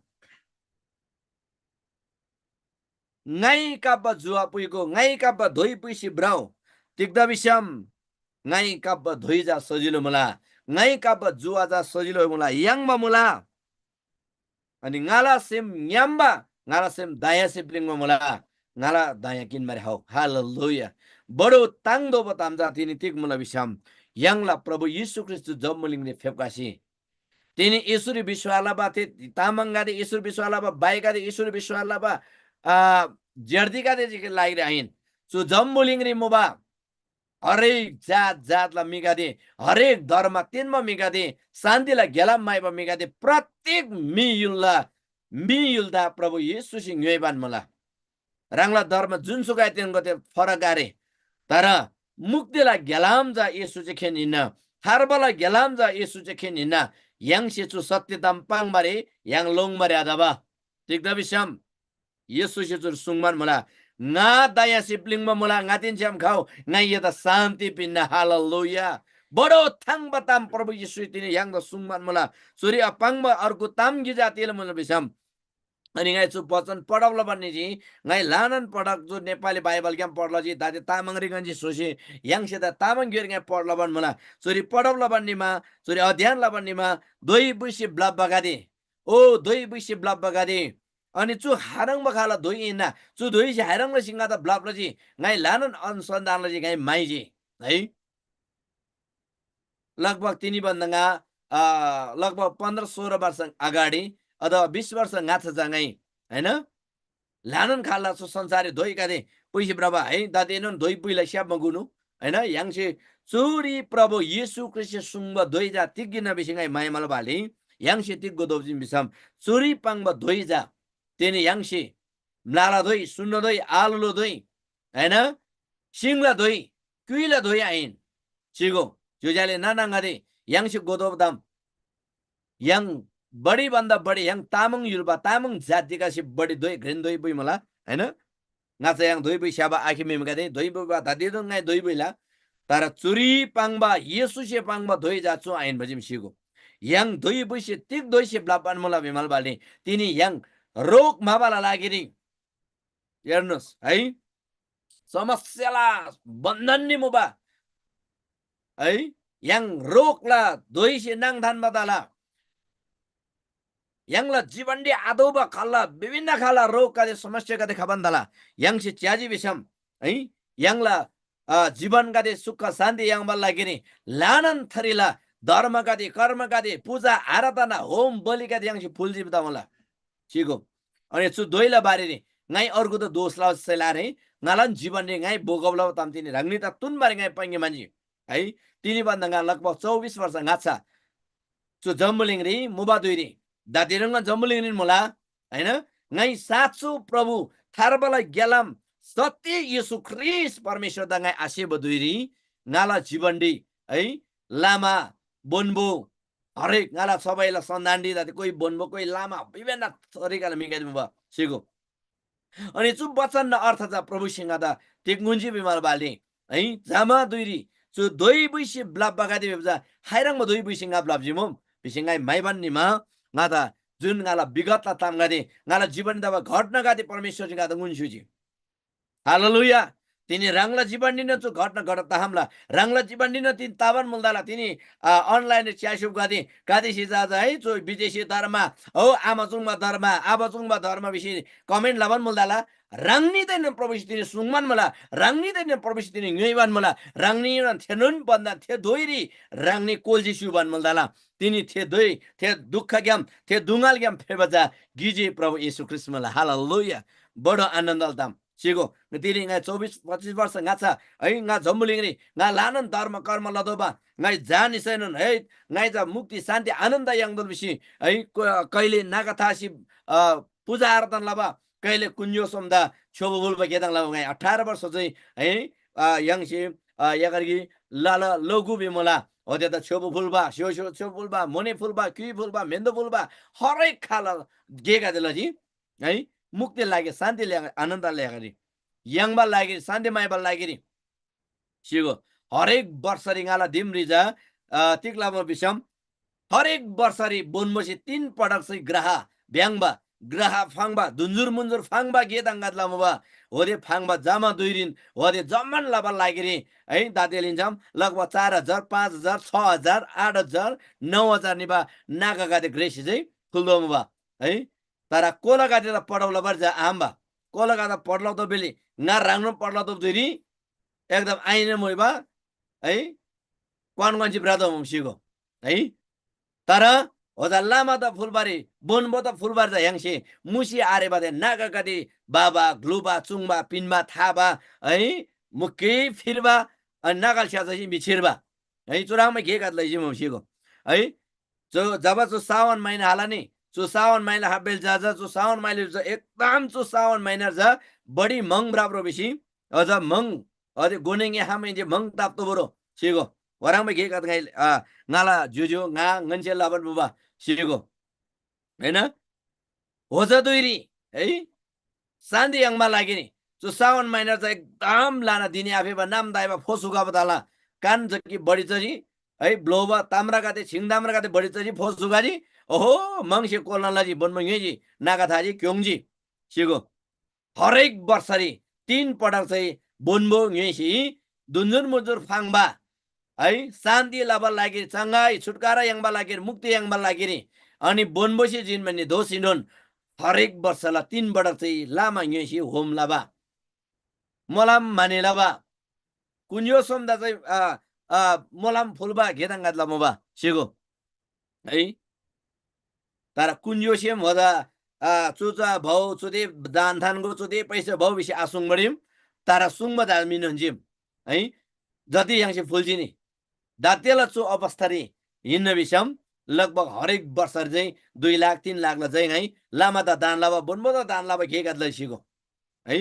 ngai kapa jua puiko ngai kapa dhoi puisi brau tikda bisam ngai kapa dhoi ja सजिलो मुला ngai kapa jua ja सजिलो मुला yang ma मुला अनि ngala sem nyamba ngala sem daya sibling मुला ngala daya kin mari hau haleluya बडो तांगदो बताम जा तिनी तिक मुला बिसम yang la प्रभु यीशु ख्रिस्ट जम्मलिङ ने फेपकासी तिनी ईश्वरी विश्वासला बा थे तामंगादे ईश्वर विश्वासला बा बाइकादे ईश्वर विश्वासला बा जर्दिका दे जिके लागिरे आइन सो जम्बुलिङ रे मोबा हरेक जातला मिगादे हरेक धर्म तिनमा मिगादे शान्तिला गेलाम माइबा मिगादे प्रत्येक मियुल्दा प्रभु येशू सिंह न्ययबान मला रांगला धर्म जुनसुकै तेन गते फरक गारे तर मुक्तिला गेलाम जा येशू चाहिँ खेनिन हारबला गेलाम जा येशू चाहिँ खेनिन yang sechu सत्य ताम्पाङ मारे yang लोङ मारे आदाबा ठीक दबिसम Yesus Yesus sungman mula nga daya sibling mo mula ngatin siyam kau ngay yata santi pinna haleluya bodo thang batam Prabhu Yesus tini yang da sungman mula suri apang ma arku tam gijatil mula bisam अनि ngay chu वचन पढाउला भन्ने जी ngay लानन पढक जो Nepali Bible क्याम पढला जी दाते Tamang रिगन्जी सोसी yang सेदा Tamang गिर ngay पढला भन् मला sorry पढाउला भन्नेमा sorry अध्ययन ला भन्नेमा दोई बुसी ब्लब बगादे ओ दोई बुसी ब्लब बगादे अनि चु हारङ बखाला दोई इना चु दोई से हारङ ल सिंगा त ब्लब ल जी ngay लानन अनुसन्धान ल जी ngay माइ जी है लगभग तिनी बन्दंगा लगभग 15-16 वर्ष अगाडि अथवा 20 वर्ष गाछ जाङै हैन लानन खाला सो संसारी दोई कादे पुइसी प्रभा है दादेनन दोई पुइला स्याब मगुनु हैन याङसे चुरी प्रभु येशू ख्रिस्ट सुंग दोई जा तिगिन बिसिङै माइमल बाली याङसे तिग गोदोजिम बिसम चुरी पाङब दोई जा तेनी याङसे म्लाला दोई सुन्न दोई आलुलो दोई हैन सिंगला दोई कुइला दोई आइन चिगो जुजाले नानाङादे याङसे गोदोबदाम याङ बड़ी बन्दा बड़ी yang तामाङ युल्बा तामाङ जातिका सि बड़ी दोई ग्रेन दोई बुइ मला हैन ngacha yang दोई बुइ स्याबा आखि मेमगा दे दोई बुबा दादि दङ ngai दोई बुइला तर चुरी पाङबा येशू से पाङबा दोई जाचु आइन बजिम सिगो yang दोई बुइ से तिक दोई से ब्लापान मला बिमल बाले तिनी yang रोग माबाला लागिरि हेर्नुस् है समस्याला बन्धन नि मुबा है yang rokla doisi nang than badala yangla जीवनले आदौबा खाला विभिन्न खाला रोगका समस्याका खबन्दला यंगसे च्याजी विषम है यंगला जीवनका सुख शान्ति यंग बल्लागिनी लानन थरीला धर्मका कर्मका पूजा आराधना होम बलिका यंगसे फुल जीवता होला छिगो अनि छु दोइला बारेनी ngai अर्को त दोष लाउ सेलारे ngalan जीवन रे ngai बोगवला ताम तिनी रंगनी त तुन बारे ngai पंगे मान्छे है तिनी बन्दा लगभग 24 वर्ष गाछा छु जम्बुलिङ रे मुबा दुइरी दादिरंगा जम्बुलिङ रे मोला हैन ngai सातसु प्रभु थारबला गेलम सत्य येशू ख्रीष्ट परमेश्वर दा ngai आशे बदुइरी ngala जीवन दी है लामा बोनबो हरेक ngala सबैला सन्दान्डी दाति कोही बोनबो कोही लामा विभिन्न तरिकाले मिगाइदिनु भयो सिगो अनि चु वचन अर्थ छ प्रभुसँग दा टेक्नुन्जी बिमार बाले है जामा दुइरी चु दोइ बुइसी ब्लाब बगादि बेबजा हाइरङ दोइ बुइसिङ ब्लाब जिमम बिसिङाइ माइबान निमा ngada जुन ngala विगतला ताम गदे ngala जीवन दबा घटना गदे परमेश्वर जिगा द गुन्सुजी हालेलुया तिनी रंगला जीवन दिन चु घटना घटत हमला रंगला जीवन दिन तिन तावन मुल्दाला तिनी अनलाइन च्यासुप गदे कादेशी जाजा है चु विदेशी धर्म हो आमाजुङमा धर्म विषय कमेन्ट लावन मुल्दाला रंगनी दैन प्रभु तिनी सुङमान मला रंगनी दैन प्रभु तिनी ङैवान मला रंगनी न थेनुन बन्दा थे दोइरी रंगनी कोलजी सुबान मुल्दाला तिनी थे दोइ थे दुःख ग्याम थे दुंगाल ग्याम फेबजा गिजे प्रभु येशू ख्रीष्ट मला हालेलुया बडो आनन्द दाम सिगो तिनी nga 24-25 वर्ष गाछा है nga जम्बुलिङरी nga लानन धर्म कर्म लदोबा ngai जानि छैनन् है ngai जा मुक्ति शान्ति आनन्द याङदल बिसी है कहिले नागाथासी पूजा आराधना लबा कहिले कुन्यो समदा छोबो बुलबा गेदाङ लबा ngai 18 वर्ष चाहिँ है याङसी यागरगी लाला लघु बिमला होते त छोबो फुलबा छोबो फुलबा मोने फुलबा कि फुलबा मेन्दो फुलबा हरेक खाला गेगा दिलजी है मुक्ति लागे शान्ति लागे आनन्द लागे यङबा लागे शान्ति माइबा लागे सिगो हरेक वर्षरी गाला दिमरिजा तिक्लामा बिसम हरेक वर्षरी बोनमसी 3 पटक चाहिँ ग्रह ब्याङबा ग्रह फाङबा दुन्जुर मुन्जुर फाङबा गेदाङगा लामबा होदे फाङबा जामा दुइरिन होदे जम्मन लाबा लागेरी है दाते लिन्छम लगभग 4000 5000 6000 8000 9000 निबा नागा गादे ग्रेसी चाहिँ फुल्दोमबा है तारा कोला गाडेर पढाउला बर्जा आम्बा कोला गादा पढलाउ त बेली ना राङ्नु पढलाउ त दुइरी एकदम आइने मोइबा है कनकन्ची ब्रादो मसिगो है तर होदा लामा त फुलबारी बोनबो त फुलबार जा याङसे मुसी आरे बादे नागा गादी बाबा ग्लुबा चुङबा पिनमा थाबा है मुक्की फिरबा अनि नागाल स्या चाहिँ बिछिरबा है चुराङमा के गाद लैजी मसिगो है जो जब जो सावन महिना हाला नि चु सावन महिना हाबेल जा चु सावन महिना एकदम चु सावन महिना जा बडी मंग बराबर बेसी अझ मंग अझ गोनेङे हामे जे मंग ताप्तो बरो सिगो वराङमा के गाद गाइ ngaला जुजु nga ngन्से लाबन बुबा सिगो हैन होजा दुइरी है शान्ति यङमा लागि नि चु सावन महिना चाहिँ एकदम लाना दिने आफेबा नाम दाइबा फोसुगा बदाला कान जकी बडी चरी है ब्लोबा ताम्रा गाते छिङदाम्रा गाते बडी चरी फोसुगाजी ओहो मंगसे कोलनालाजी बनमङेजी नागाथाजी क्योङजी सिगो हरेक वर्षरी 3 पटक चाहिँ बोनबो ङेसी दुन्जुर मुजुर फाङबा है शान्ति लाबा लागि चंगाई छुटकारा यङबा लागि मुक्ति यङबा लागि नि अनि बोनबोसी जिन भन्ने दोसिनोन हरेक वर्षला 3 पटक चाहिँ लामा ङेसी होम लाबा मलाम माने लाबा कुन्यो समदा चाहिँ मलाम फुलबा गेदाङ गादलामबा सिगो है तर कुन्यो सेम होदा चुचा भौ चुदे दान थानको चुदे पैसा भौ बिसी आसुङ बडिम तर सुङमा दामिन हन्जिम है जति याङसे फुलजिनी दातेला चु अवस्थारी हिन्न बिसम लगभग हरेक वर्ष चाहिँ 2 लाख 3 लाख ला चाहिँ है लामा त दान लाबा बोनबो त दान लाबा के गादलै सिगो है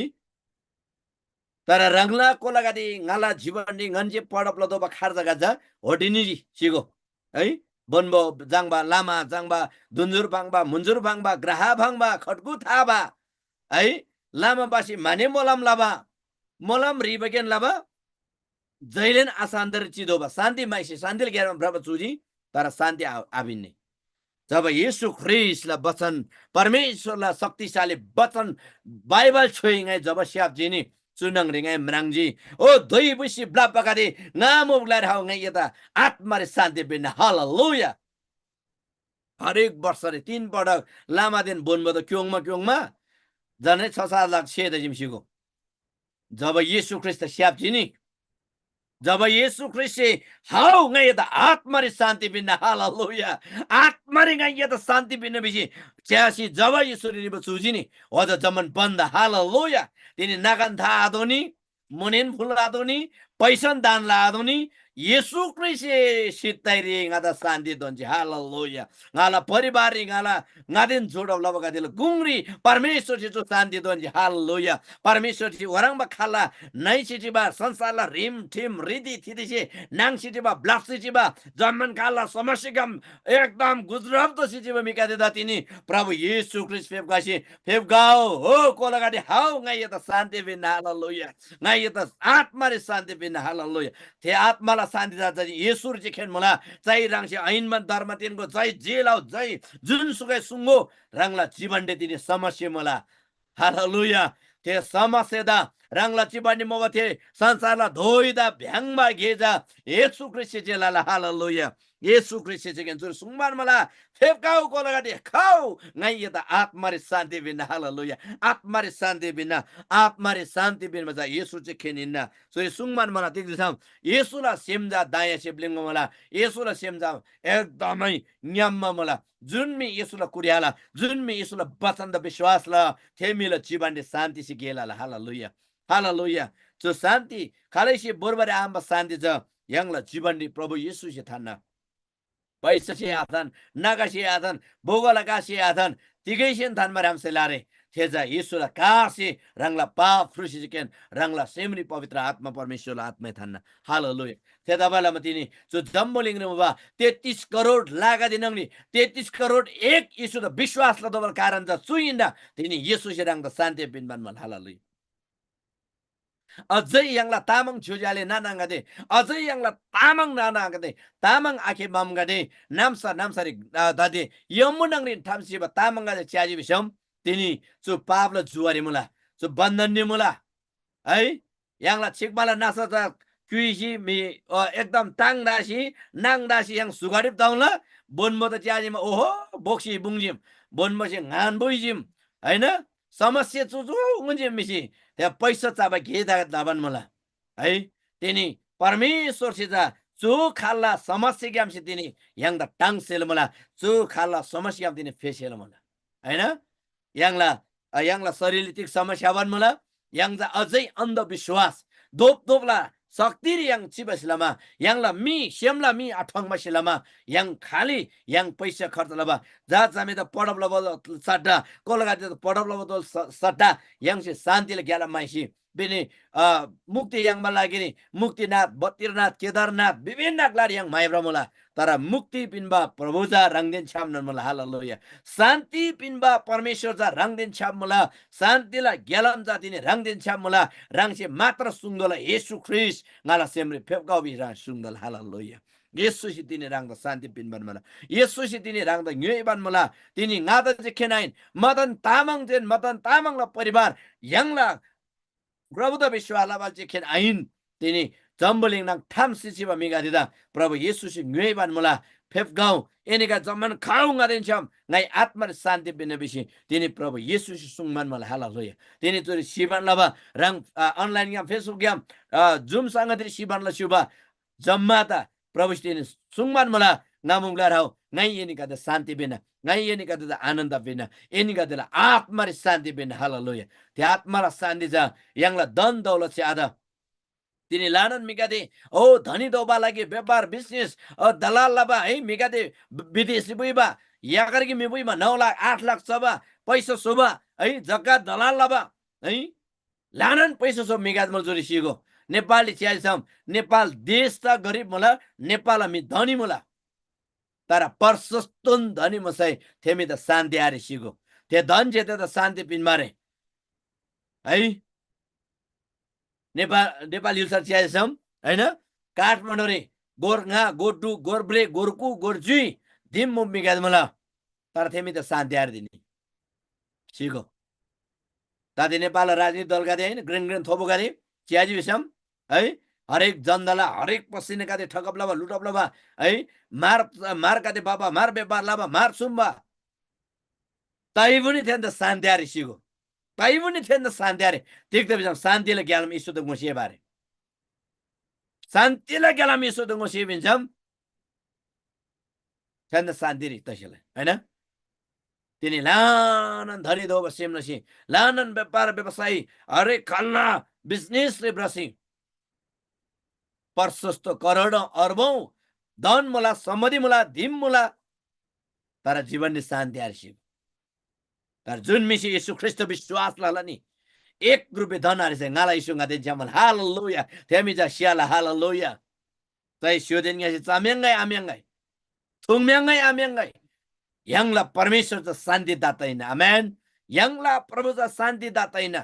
तर रंगला कोला गादी ngala जीवन नि ngन्जे पडपलो दबा खर्च गाजा होटिनी सिगो है बोनबो जाङबा लामा जाङबा दुन्जुर भाङबा मुन्जुर भाङबा ग्रहा भाङबा खटकु थाबा है लामा बासी माने मोलाम लाबा मोलाम रिबगेन लाबा जैलेन आसान्दर चिदोबा शान्ति माइसे शान्तिले ग्यारमा ब्रब चुजी तर शान्ति आबिन्ने जब येशू ख्रीष्टला वचन परमेश्वरला शक्तिशाली वचन बाइबल छोइङै जब स्याप जिनी Sunang ringai menangji. Oh, doi busi blapa kadi. Ngamu glar hau ngai yata. Atmari santi bin. Hallelujah. हरेक वर्षले 3 पटक लामा दिन बोनबो क्योङमा झनै 6-7 लाख सेदा जिमसिको जब येशू ख्रिस्ट स्याप्छि नि जब येशू ख्रिस्ट हाउ ngai त आत्मारी शान्ति बिना हालेलुया आत्मारी ngai त शान्ति बिना बिसि च्यासी जब येशू नि बचुजि नि अझ जमन बन्द हालेलुया तिनी नागन था आदोनी मुनिन फुल आदोनी पैसन दान ला आदोनी येशू ख्रिस्ट सिताइरि ngada शान्ति दोन्छि हालेलुया ngala परिवार ngala ngaden जोडव लबका दिल गुंगरी परमेश्वर जो शान्ति दोन्छि हालेलुया परमेश्वर जी वरंग खाला नै सिटिबा संसारला रिम ठिम रिदि थिदिसे नाङ सिटिबा ब्लफ सिटिबा जमन खाला समस्यागम एकदम गुजरात तो सिटिबा मिका देदा तिनी प्रभु येशू ख्रिस्ट फेबगाओ हो कोलागाडी हाउ ngai त शान्ति बिना हालेलुया ngai त आत्माले शान्ति बिना हालेलुया ते आत्माला शान्ति जान्छ येशू जी खेन मला चाहिँ राङसे ऐनमा धर्म तिनको चाहिँ जेलाउ चाहिँ जुनसुकै सुंगो राङला जीवन दे तिनी समस्या मला हालेलुया ते समस्या दा राङला चिबानी मोबथे संसारला धोइदा भ्याङमा गेजा येशू ख्रिस्ट जेलाला हालेलुया येशू ख्रिस्ट जेगेन जुर सुंगमान मला फेबकाउ कोलागाडी खाउ ngai त आत्मारे शान्ति बिना हालेलुया आत्मारे शान्ति बिना मजा येशू चाहिँ खेनिन्न सो सुंगमान मला तिग्दिसम येशूला सेमजा दाया सेब्लिङ मला येशूला सेमजा एकदमै न्याममा मला जुनमी येशूला कुर्याला जुनमी येशूला बचन्द विश्वासला थेमिला जीवनले शान्ति सिकेला हालेलुया हालेलुया जो शान्ति खालैसे बोरबारे आम्बा शान्ति छ यङला जीवनले प्रभु येशू से थान्ना पैसासे आथन नागासे आथन बोगलाकासे आथन तिगैसेन थानमा रामसे लारे थेजा येशूला कासे रंगला पाप फ्रुसिकेन रंगला सेमरी पवित्र आत्मा परमेश्वरला आत्मा थान्ना हालेलुया थेदा बाला मतिनी जो जम्बोलिङ रे 33 करोड लागा दिनंगली 33 करोड एक येशू द विश्वासला दोबल कारण ज चुइन्दा तिनी येशू से रंग द शान्ति पिन बनमल हालेलुया अझै यङला तामाङ छुजाले नानाङगदे अझै यङला तामाङ नानाङगदे तामाङ आखे मामगदे नामसारी दादे यमुनंगरि थामसिबा तामाङगदे च्याजि बिसम तिनी चु पापला जुवारी मुला चु बन्धन्य मुला है यङला छिकमाला नासा त क्युइसी मि एकदम टाङदासी नाङदासी यङ सुगाडिप दाउला बोनमो त च्याजिमा ओहो बोक्सी बुङजिम बोनमो से ngaन बुइजिम हैन समस्या चुचु उन्जिम मिसी त्या पैसा चाबा घेदा दाबन मला है तिनी परमेश्वर सिजा चु खाला समस्या ग्यामसे तिनी यङ द टाङसेल मला चु खाला समस्या तिनी फेसेल मला हैन यङला शरीरिक समस्या बन मला यङ ज अझै अन्धविश्वास दोपला शक्ति young चिबसलामा यङला me Semla me आठङमा सिलामा young खाली यङ पैसा खर्च लबा जा जामे त पडब लब सट्टा कोलगा त पडब लब सट्टा यङ से शान्तिले ग्याला माइसी बिनी मुक्ति यङमा लागिनी मुक्तिनाथ बद्रीनाथ केदारनाथ विभिन्न ग्लार यङ माइब्रमला तर मुक्ति पिनबा प्रभुजा रंगदेन छाम नमला हालेलुया शान्ति पिनबा परमेश्वर जा रंगदेन छाम मला शान्तिला ग्यालम जातिने रंगदेन छाम मला रंगसे मात्र सुंगदला येशू ख्रिस्ट ngala semre फेबगाउ बिरा सुंगदल हालेलुया येशू सि तिनी रंग द शान्ति पिनबन मला येशू सि तिनी रंग द न्युबन मला तिनी ngada जे खेनाइन मदन तामाङला परिवार यङला प्रभु द विश्वासला बाल जे खेन आइन तिनी जम्बलिङ नङ ठाम सिसिबा मिगा दिदा प्रभु येशू सि न्युबन मला फेबगाउ एनिका जमन खाउङा दिन्छम ngai आत्मा शान्ति बिना बिसि तिनी प्रभु येशू सि सुङमान मला हालेलुया तिनी तोरी सिबन लबा रंग अनलाइन या फेसबुक या जुम संगति सिबन ल सुबा जम्माता प्रभु तिनी सुङमान मला नामुङला राउ ngai एनिका द शान्ति बिना ngai एनिका द आनन्द बिना एनिका द आत्मा शान्ति बिना हालेलुया ते आत्मा शान्ति जा यङला धन दौलत से आधा तिनी लानन मिगादे ओ धनी दोबा लागि व्यापार बिजनेस दलाल लबा है मिगादे विदेशी बुइबा या करके मि बुइमा 9 लाख 8 लाख सबा पैसा सोबा है जग्गा दलाल लबा है लानन पैसा सो मिगाद मजदुरी सिगो नेपाली च्यासम नेपाल देश त गरीब मला नेपाल मि धनी मला तर परसस्तुन धनी मसै थेमी त शान्ति आरे सिगो ते धन जेते त शान्ति पिन मारे है नेपाल युल्सर च्यासम हैन काठमाडौँ रे गोरङा गोटु गोरब्रे गोरकु गोरजुई दिम मुम्मी गाद मला तर थेमी त शान्ति आर दिनी सिगो ताति नेपाल राजनीतिक दलका थिए होइन ग्रेन ग्रेन थोपोका थिए चियाजी विषम है हरेक जनतालाई हरेक पसिनेका थिए ठगप लाभा लुटप लाभा है मार काते बाबा मार व्यापार लाभा मार सुम्बा तै पनि थिएन त शान्ति आरे सिगो तै पनि थिएन त शान्ति आरे ठिक त विषम शान्तिलाई ज्ञान ईश्वर त गुसिए बारे शान्तिलाई ज्ञान ईश्वर त गुसिए विषम थिएन त शान्ति रे तैसले हैन तिनी लानन धनी दो बसेम नसी लानन व्यापार व्यवसायी हरेक खल्ला बिजनेस रे ब्रसी प्रशस्त करोडौं अर्बौं धन मुला सम्मति मुला धिम मुला तर जीवन नि शान्ति आरसी तर जुन मिसी येशू ख्रिस्ट विश्वास लाला नि एक रुपे धन आरसे ngala isu ngate jamal hallelujah themi ja siala hallelujah tai syoden ngasi chamyangai amyangai thungmyangai amyangai यंगला परमेश्वर त शान्ति दाता हैन आमेन यंगला प्रभु त शान्ति दाता हैन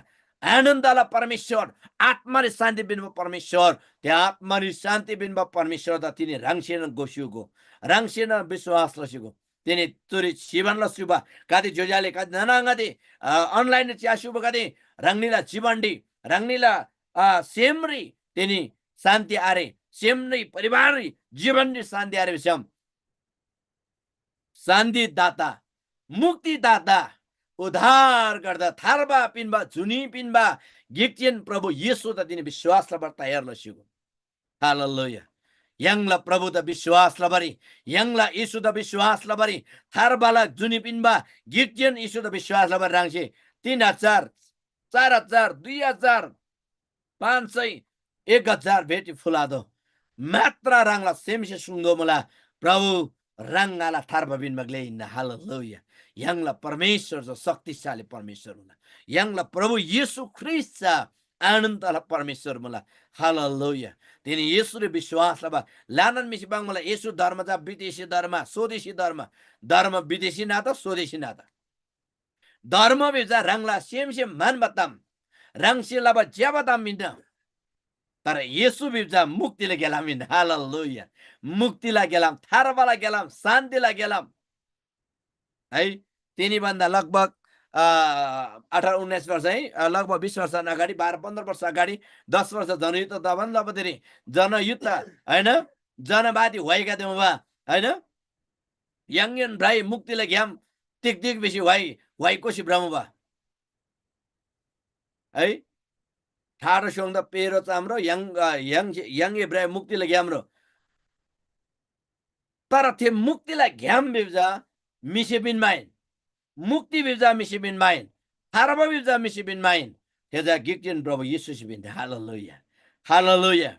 आनन्दला परमेश्वर आत्माले शान्ति बिन परमेश्वर त्या आत्माले शान्ति बिन परमेश्वर त तिनी रंगसेन गोसियुगो रंगसेन विश्वास लसिगो तिनी तुरी जीवन ल सुबा कादि जोजाले कादि ननांगदि अनलाइन च्या सुबा कादि रंगनीला जीवनडी रंगनीला सेमरी तिनी शान्ति आरे सेमरी परिवार जीवनडी शान्ति आरे विषम शान्ति दाता मुक्ति दाता उद्धार गर्दा थारबा पिनबा जुनी पिनबा गिक्चियन प्रभु येशू त तिनी विश्वास लबर तयार लसिगो हालेलुया यंगला प्रभु त विश्वास लबरी यंगला येशू त विश्वास लबरी थारबाला जुनी पिनबा गिक्चियन येशू त विश्वास लबर रांगसे 3000 4000 2000 500 1000 भेटी फुलादो मात्रा रांगला सेमसे सुंगो मला प्रभु रंगाला थारबा बिन मगले इन हालेलुया यंगला परमेश्वर जो शक्तिशाली परमेश्वर होला यंगला प्रभु येशू ख्रिस्ट आनन्दला परमेश्वर मला हालेलुया तिनी येशू रे विश्वास लबा लानन मिसिबाङ मला येशू धर्म जा विदेशी धर्म स्वदेशी धर्म विदेशी नाता स्वदेशी नाता धर्म बिजा रंगला सेम मान बताम रंग से लबा ज्या बताम मिन तर येशू बिजा मुक्तिले गेलाम मिन हालेलुया मुक्तिलाई गेलाम थारबाला गेलाम शान्तिलाई गेलाम है तिनी भन्दा लगभग 18-19 वर्ष है लगभग 20 वर्ष अगाडि 12-15 वर्ष अगाडि 10 वर्ष जनयुद्ध दबन दबतेरी जनयुद्ध हैन जनवादी भएका थियौं बा हैन यंगन भाइ मुक्तिलाई ग्याम टिक बेसी भाइ कोसी ब्रह्म बा है ठाडो सोंग द पेरो चाम्रो यंग इब्राहिम मुक्तिलाई ग्याम्रो तर थे मुक्तिलाई घ्याम बिब्जा मिसेबिन माइन मुक्ति बिब्जा मिसेबिन माइन थारब बिब्जा मिसेबिन माइन हेजा गिक्जिन प्रभु येशू सिबिन हालेलुया हालेलुया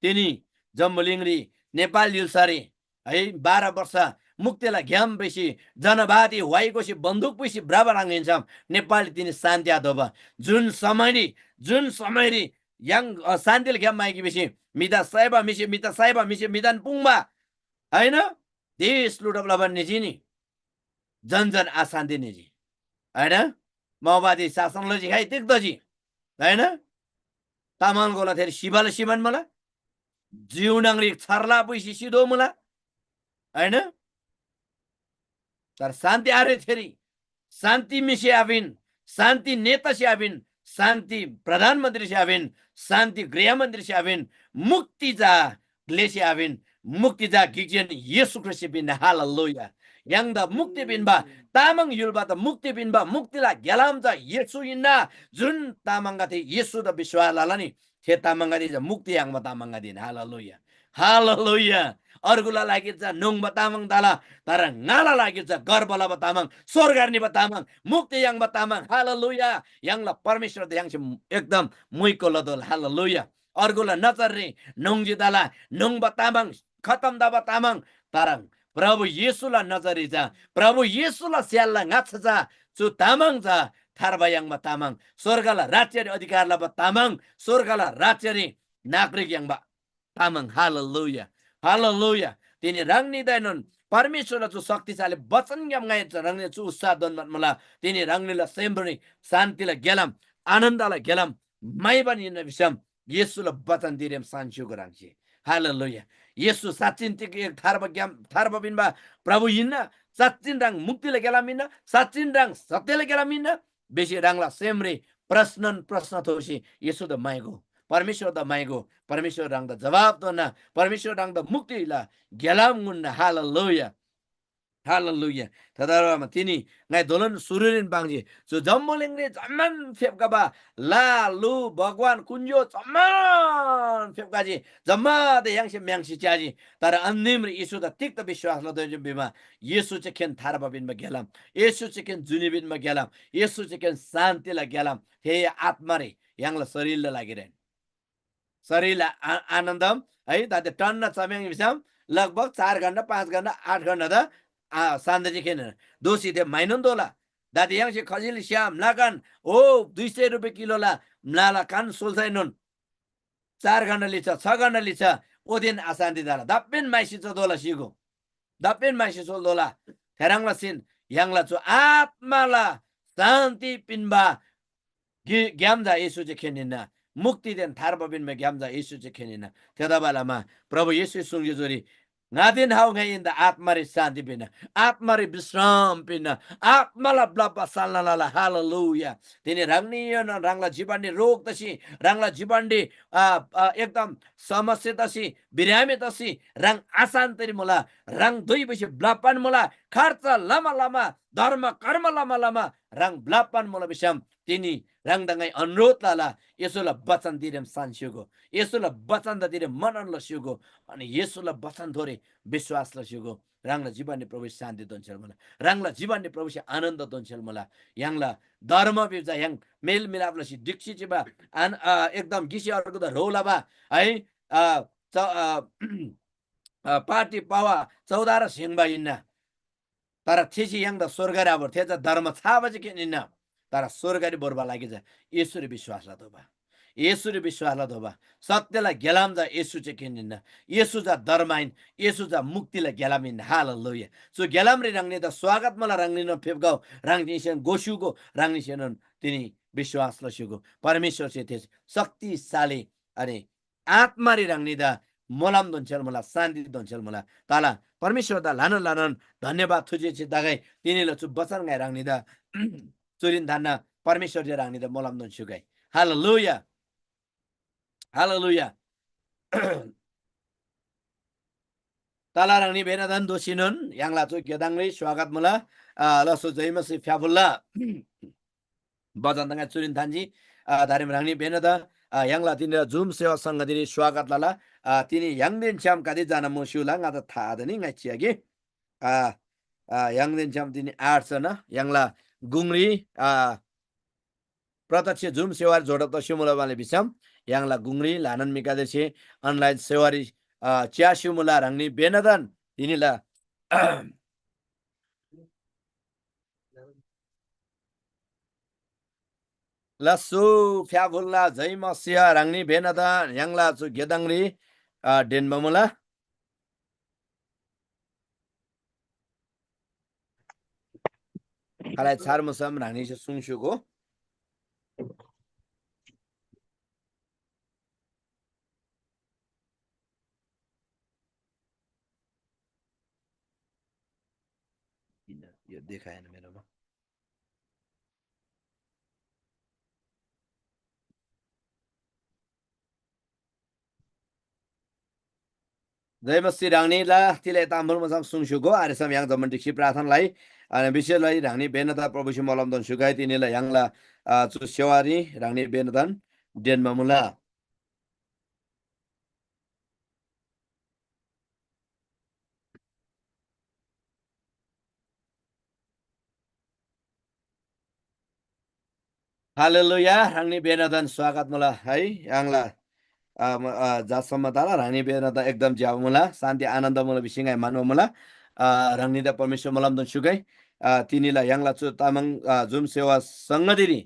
तिनी जम्बुलिङरी नेपाल युलसारी है 12 वर्ष मुक्तिलाई घ्याम बेसी जनवादी वाइकोसी बन्दुक पैसी बराबर आंगिन्छम नेपाल तिनी शान्ति आदोबा जुन समयरी यंग शान्तिले घ्याम माइकी बेसी मिदा साइबा मिसे मिदान पुङबा हैन देश लुटबला भन्ने जी नि जन आशान्ति नि जी हैन माओवादी शासन लजी खाइ तिक दजी हैन तामाङ गोला थेर शिवाले शिवन मला जिउनांगरी छरला पैसी सिधो मला हैन तर शान्ति आरे थेरी शान्ति मिसे आबिन शान्ति नेता से आबिन शान्ति प्रधानमन्त्री से आबिन शान्ति गृहमन्त्री से आबिन मुक्ति जा ग्लेसे आबिन मुक्ति जा गिक्जियन येशू ख्रिस्ट बिन हालेलुया yang da mukti bin ba tamang yulba da mukti bin ba mukti la gelam da yesu inna jun tamang ga the yesu da biswa lalani the tamang ga the mukti yang ba tamang ga din hallelujah hallelujah अर्गुला लागि छ नोङ बतामङ दाला तर ngala लागि छ गर्बला बतामङ स्वर्गर्नी बतामङ मुक्ति yang बतामङ हालेलुया yang ला परमेश्वर the yang एकदम मुइको लदल हालेलुया अर्गुला नचर्ने नोङजी दाला नोङ बतामङ खतम दा बतामङ तरङ प्रभु येशूला नजरी जा प्रभु येशूला स्यालला ngaछ जा चु तामङ जा थारबा yang बतामङ स्वर्गला राज्य अधिकारला बतामङ स्वर्गला राज्य नागरिक yang बतामङ हालेलुया हालेलुया तिनी रंगनी दैनन् परमेश्वरला जो शक्तिशाली वचन ग्याम गाय रंगने चु उत्साह दन मला तिनी रंगनीला सेम्बनी शान्तिला गेलम आनन्दला गेलम माइबनी न विषम येशूला वचन दिरेम सान्चु गरांछि हालेलुया येशू साच्चिन तिक एक थारब बिनबा प्रभु हिन्न साच्चिन रंग मुक्तिले गेलाम हिन्न साच्चिन रंग सत्यले गेलाम हिन्न बेसी रंगला सेमरे प्रश्न तोसी 예수도 마이고 परमेश्वर도 마이고 परमेश्वर랑도 जवाब도나 परमेश्वर랑도 मुक्तिला गेलाम군나 할렐루야 할렐루야 다다라마 तिनी ngai dolan sururin bangji so जम्मोलिङले जम्मान फेपकाबा लालु भगवान कुन्जो जम्मान फेपकाजी जम्मा de 양심 명시 짜지 तारा अन्तिम येशूदा तिक्त विश्वास लदो बिमा येशू चाहिँ केन थारबाबिनमा गेलाम येशू चाहिँ केन जुनिबिनमा गेलाम येशू चाहिँ केन शान्तिला गेलाम हे आत्मा रे यांगला शरीरला लागिरहेन शरीरलाई आनन्दम है दाते टन्न चम्याङ बिसाम लगभग 4 घण्टा 5 घण्टा 8 घण्टा त शान्ति चाहिँ खेन दोषी थियो माइनन दोला दाते yang खजिल श्याम लाकन ओ 200 रुपैयाँ किलोला म्लाला कान सोल्छैनन् 4 घण्टा लिन्छ 6 घण्टा लिन्छ ओ दिन अशान्ति दाला दप्पेन माइसी छ दोला सिगो दप्पेन माइसी सोल दोला थेराङला सिन यांगला चो आत्माला शान्ति पिनबा ग्यामजा येशू चाहिँ खेनिन मुक्ति देन थारबाबिनमा ग्यामजा येशू चाहिँ खेनिन त्यता बेलामा प्रभु येशू सुङ्गे जोरी ngatin hau ngai inda atmari शान्ति पिन आत्मारी विश्राम पिन आत्माला ब्लपा सालनाला हालेलुया तिनी रंगनी रंगला जीवनले रोग तसी रंगला जीवनले एकदम समस्या तसी बिरामी तसी रंग अशान्तरी मला रंग दुई बसी ब्लपन मला खर्च लमा लमा धर्म कर्म लमा लमा रंग ब्लपन मला बिसम तिनी रंग दंगाई अनुरोध लाला येशूलाई वचन दिरेम सान्स्युगो येशूलाई वचन द दिरे मनन लस्युगो अनि येशूलाई वचन थोरे विश्वास लस्युगो रंगला जीवनले प्रभु शान्ति दोन्छल मला रंगला जीवनले प्रभु आनन्द दोन्छल मला यांगला धर्म बिजा yang मेल मिलाप लसी दीक्षित बा एकदम गिसी अर्को द रोला बा है पार्टी पावा 14 र सिंहबा इन्ना तर थिसी yang द स्वर्ग राबर थेजा धर्म छाबा चाहिँ किनिन्न तर स्वर्गरी बोर्बा लागि जा येशूले विश्वासला दोबा येशूले विश्वासला दोबा सत्यलाई गेलाम जा येशू चाहिँ किनिन्न येशू जा धर्माइन येशू जा मुक्तिलाई गेलामिन हालेलुया सो गेलाम रे रंगने द स्वागत मला रंगने फेपगाउ रंगनिसन गोशुको रंगनिसन तिनी विश्वास लस्युको परमेश्वर चाहिँ त्यस शक्तिशाली अनि आत्मा रे रंगने द मोलाम दोन्छल मला शान्ति दोन्छल मला ताला परमेश्वर दा लान धन्यवाद थुजे चाहिँ दगाई तिनीले चु वचन गाइ रंगने द चुरिन धान्न परमेश्वर जे रांगनी द मोलाम दोन सुगाई हालेलुया हालेलुया ताला रांगनी बेनादान दोसिनन यांगला चो गेदांगले स्वागत मला लसो जयमसी फ्याबुल्ला बजन दंगा चुरिन धानजी धारिम रांगनी बेनादा यांगला तिनी जुम सेवा संघ दिरी स्वागत लाला तिनी यांगदिन श्याम कदि जान मुसिउला ngata थादनी ngachiagi यांगदिन श्याम तिनी 8 जना यांगला गुंगरी प्रत्यक्ष जुम सेवारी जोडत शिमुलाले बिसम यांगला गुंगरी लानन मिकादेशे अनलाइन सेवारी च्या शिमुला रंगनी बेनदन तिनीला लसु फ्याबुल्ला जय मसिया रंगनी बेनदन यांगला चु गेदंगरी डेनबमुला खालाय चार मसम रानी से सुंगशुको यो देखाएन मेरोमा जयमसी रांगनीला तिले ताम्बुल मसम सुंगशुको आरेसम yang जमन दिक्षी प्रार्थनालाई अनि विषयलाई रांगनी बेनदा प्रभुसी मलम दन सुगाई तिनीला यांगला चु सेवारी रांगनी बेनदन डेनमामुला हालेलुया रांगनी बेनदन स्वागत मला है यांगला जासम्म ताला रानी बेनदा एकदम ज्याव मला शान्ति आनन्द मला बिसिङाइ मानव मला रांगनीदा परमेश्वर मलम दन सुगाई तिनीला यांगला चु तामाङ जुम सेवा संगदिरी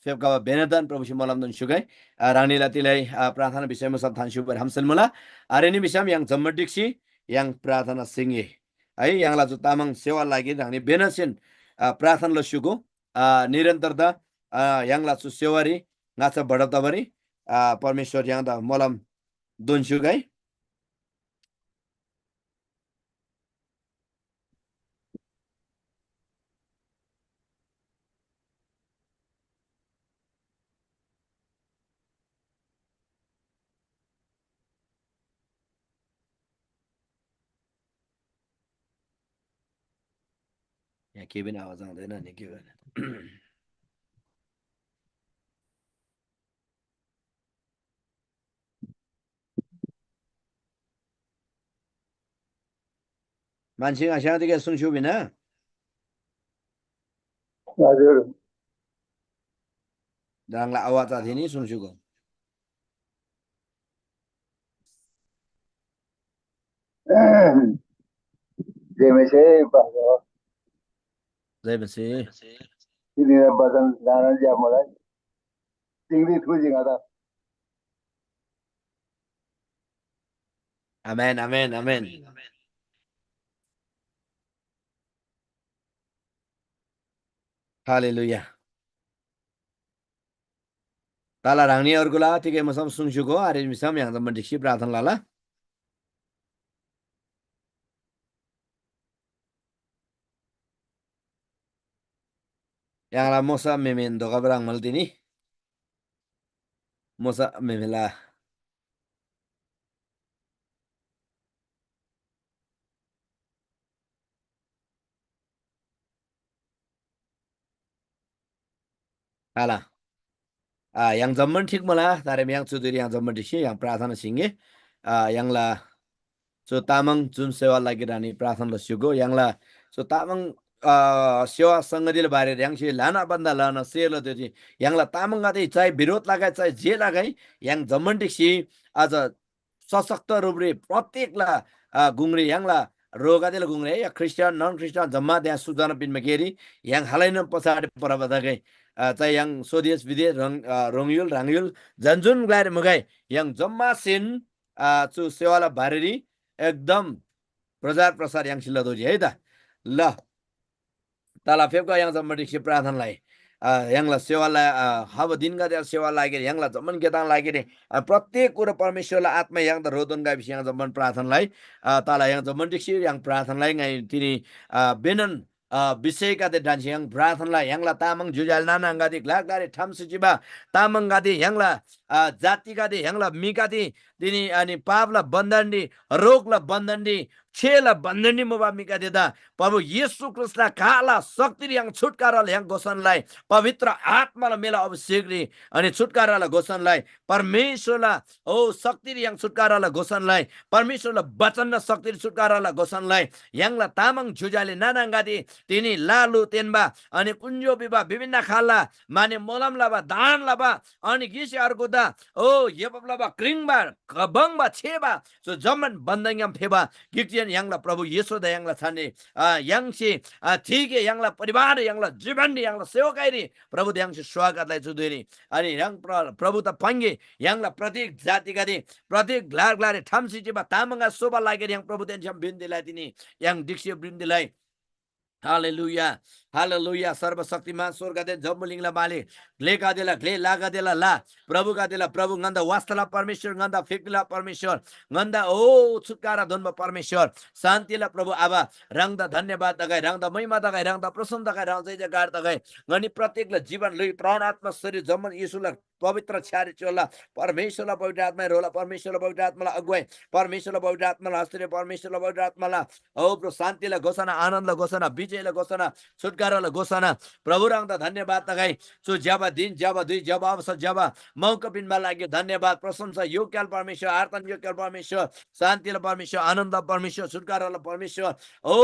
फेपका बेनदन प्रभुसी मलम दन सुगाई रानीला तिलाई प्रार्थना विषयमा सब थान्सु पर हमसन मला आरेनी विषयम yang जम्मडिक्सी yang प्रार्थना सिंगे है यांगला चु तामाङ सेवा लागि रानी बेनसिन प्रार्थना लसुको निरन्तरता यांगला चु सेवारी ngacha बढतबरी परमेश्वर yang दा मलम दोन सुगाई यहाँ केही पनि आवाज आउँदैन नि के गर्ने मान्छे आशादेखि सुन्छु बिना हजुर Đang आवाज आथे नि सुन्छु को जेमेसे भयो जय बसे तिनीहरू वचन जान ज्या मलाई तिङ्री थुजिङ त Amen, amen, amen. Hallelujah. Tala rangni orgula tike masam sunshu ko are misam yang zaman diksi prathan lala. Yang la mosa memen do kabrang maltini. Mosa memela. Hala. Yang zaman thik mala tare yang suduri yang zaman diksi yang prathana singe. Yang la so tamang jun sewa lagi rani prathan lo syugo yang la so tamang सेवा सङ्गतिले बारे याङसी लाना बन्दा लाना sale त्यो याङला तामाङ गाते चाहे विरोध लगाए चाहे जे लगाए याङ जमन्टिक्सी आज सशक्त रूपले प्रत्येकला गुङ्रे याङला रोगादेला गुङ्रे या क्रिस्चियन नन क्रिस्चियन जम्मा त्यहाँ सुजना पिनमा केरी याङ हालैन पछाडि परबदाकै चाहे याङ स्वदेश विदेश रङयुल राङयुल जन्जुन गएर मगाए याङ जम्मा सेन चु सेवाला बारेरी एकदम प्रचार प्रसार याङसिल दोजी है त ल तला फेपका yang जम्मा दिक्सी प्रार्थनालाई यङला सेवालाई हब दिनका त्या सेवा लागेर यङला जम्मन गेताङ लागेर प्रत्येक कुरो परमेश्वरलाई आत्मा yang त रोदन गाविस yang जम्मन प्रार्थनालाई तला yang जम्मन दिक्सी yang प्रार्थनालाई ngai तिनी बेनन विषय का डान्स yang प्रार्थनालाई यङला तामाङ जुजाल नाना गादि ग्लागदारे ठाम सुचिबा तामाङ गादि यङला जाति गादि यङला मिगादि तिनी अनि पापला बन्धनडी रोगला बन्धनडी छेला बन्धनडी मोबा मिका देदा प्रभु येशू कृष्ण काला शक्ति yang छुटकारालाई yang गोसनलाई पवित्र आत्मालाई मेला अभिषेकले अनि छुटकारालाई गोसनलाई परमेश्वरलाई ओ शक्ति yang छुटकारालाई गोसनलाई परमेश्वरलाई वचन र शक्ति छुटकारालाई गोसनलाई यङला तामाङ जुजाले नानाङ्गादि तिनी लालु तेनबा अनि कुञ्जो बिबा विभिन्न खाला माने मोलम लाबा दान लाबा अनि गिसे अर्को दा ओ येपप लाबा क्रिङबा कबङबा छेबा सो जमन बन्दङम फेबा गिक्तियन यङला प्रभु येशू द यङला छाने यङसे ठीक है यङला परिवार यङला जीवन यङला सेवकाइरी प्रभु यङसे स्वागतलाई जुदेरी अनि यङ प्रभु त पंगे यङला प्रत्येक जातिका दि प्रत्येक ग्लारे ठामसी जिबा तामंगा शोभा लागेर यङ प्रभु तेन्सम बिन्दिलाई तिनी यङ दिक्ष्य बिन्दिलाई हालेलुया हालेलुया सर्वशक्तिमान स्वर्गदे जम्बुलिङला माले ग्लेका देला ग्ले लागा देला ला प्रभु का देला प्रभु गन्दा वास्तला परमेश्वर गन्दा फिक्ला परमेश्वर गन्दा ओ छुटकारा धनमा परमेश्वर शान्तिला प्रभु आबा रङदा धन्यवाद दगाई रङदा महिमा दगाई रङदा प्रसन्न दगाई रङ जय जयकार दगाई गनि प्रत्येकलाई जीवन लई प्राण आत्मा शरीर जम्मन येशूलाई पवित्र छ्यारे चोला परमेश्वरलाई पवित्र आत्मा रोला परमेश्वरलाई पवित्र आत्मालाई अगुवाई परमेश्वरलाई पवित्र आत्मालाई आश्चर्य परमेश्वरलाई पवित्र आत्मालाई ओ प्रभु शान्तिलाई घोषणा आनन्दलाई घोषणा विजयलाई घोषणा छुटकारालाई घोषणा प्रभु रङदा धन्यवाद दगाई सो जब दिन जब दुई जब अवसर जब मौका पिनमा लाग्यो धन्यवाद प्रशंसा योग्य परमेश्वर आर्तन योग्य परमेश्वर शान्तिलाई परमेश्वर आनन्द परमेश्वर छुटकारालाई परमेश्वर ओ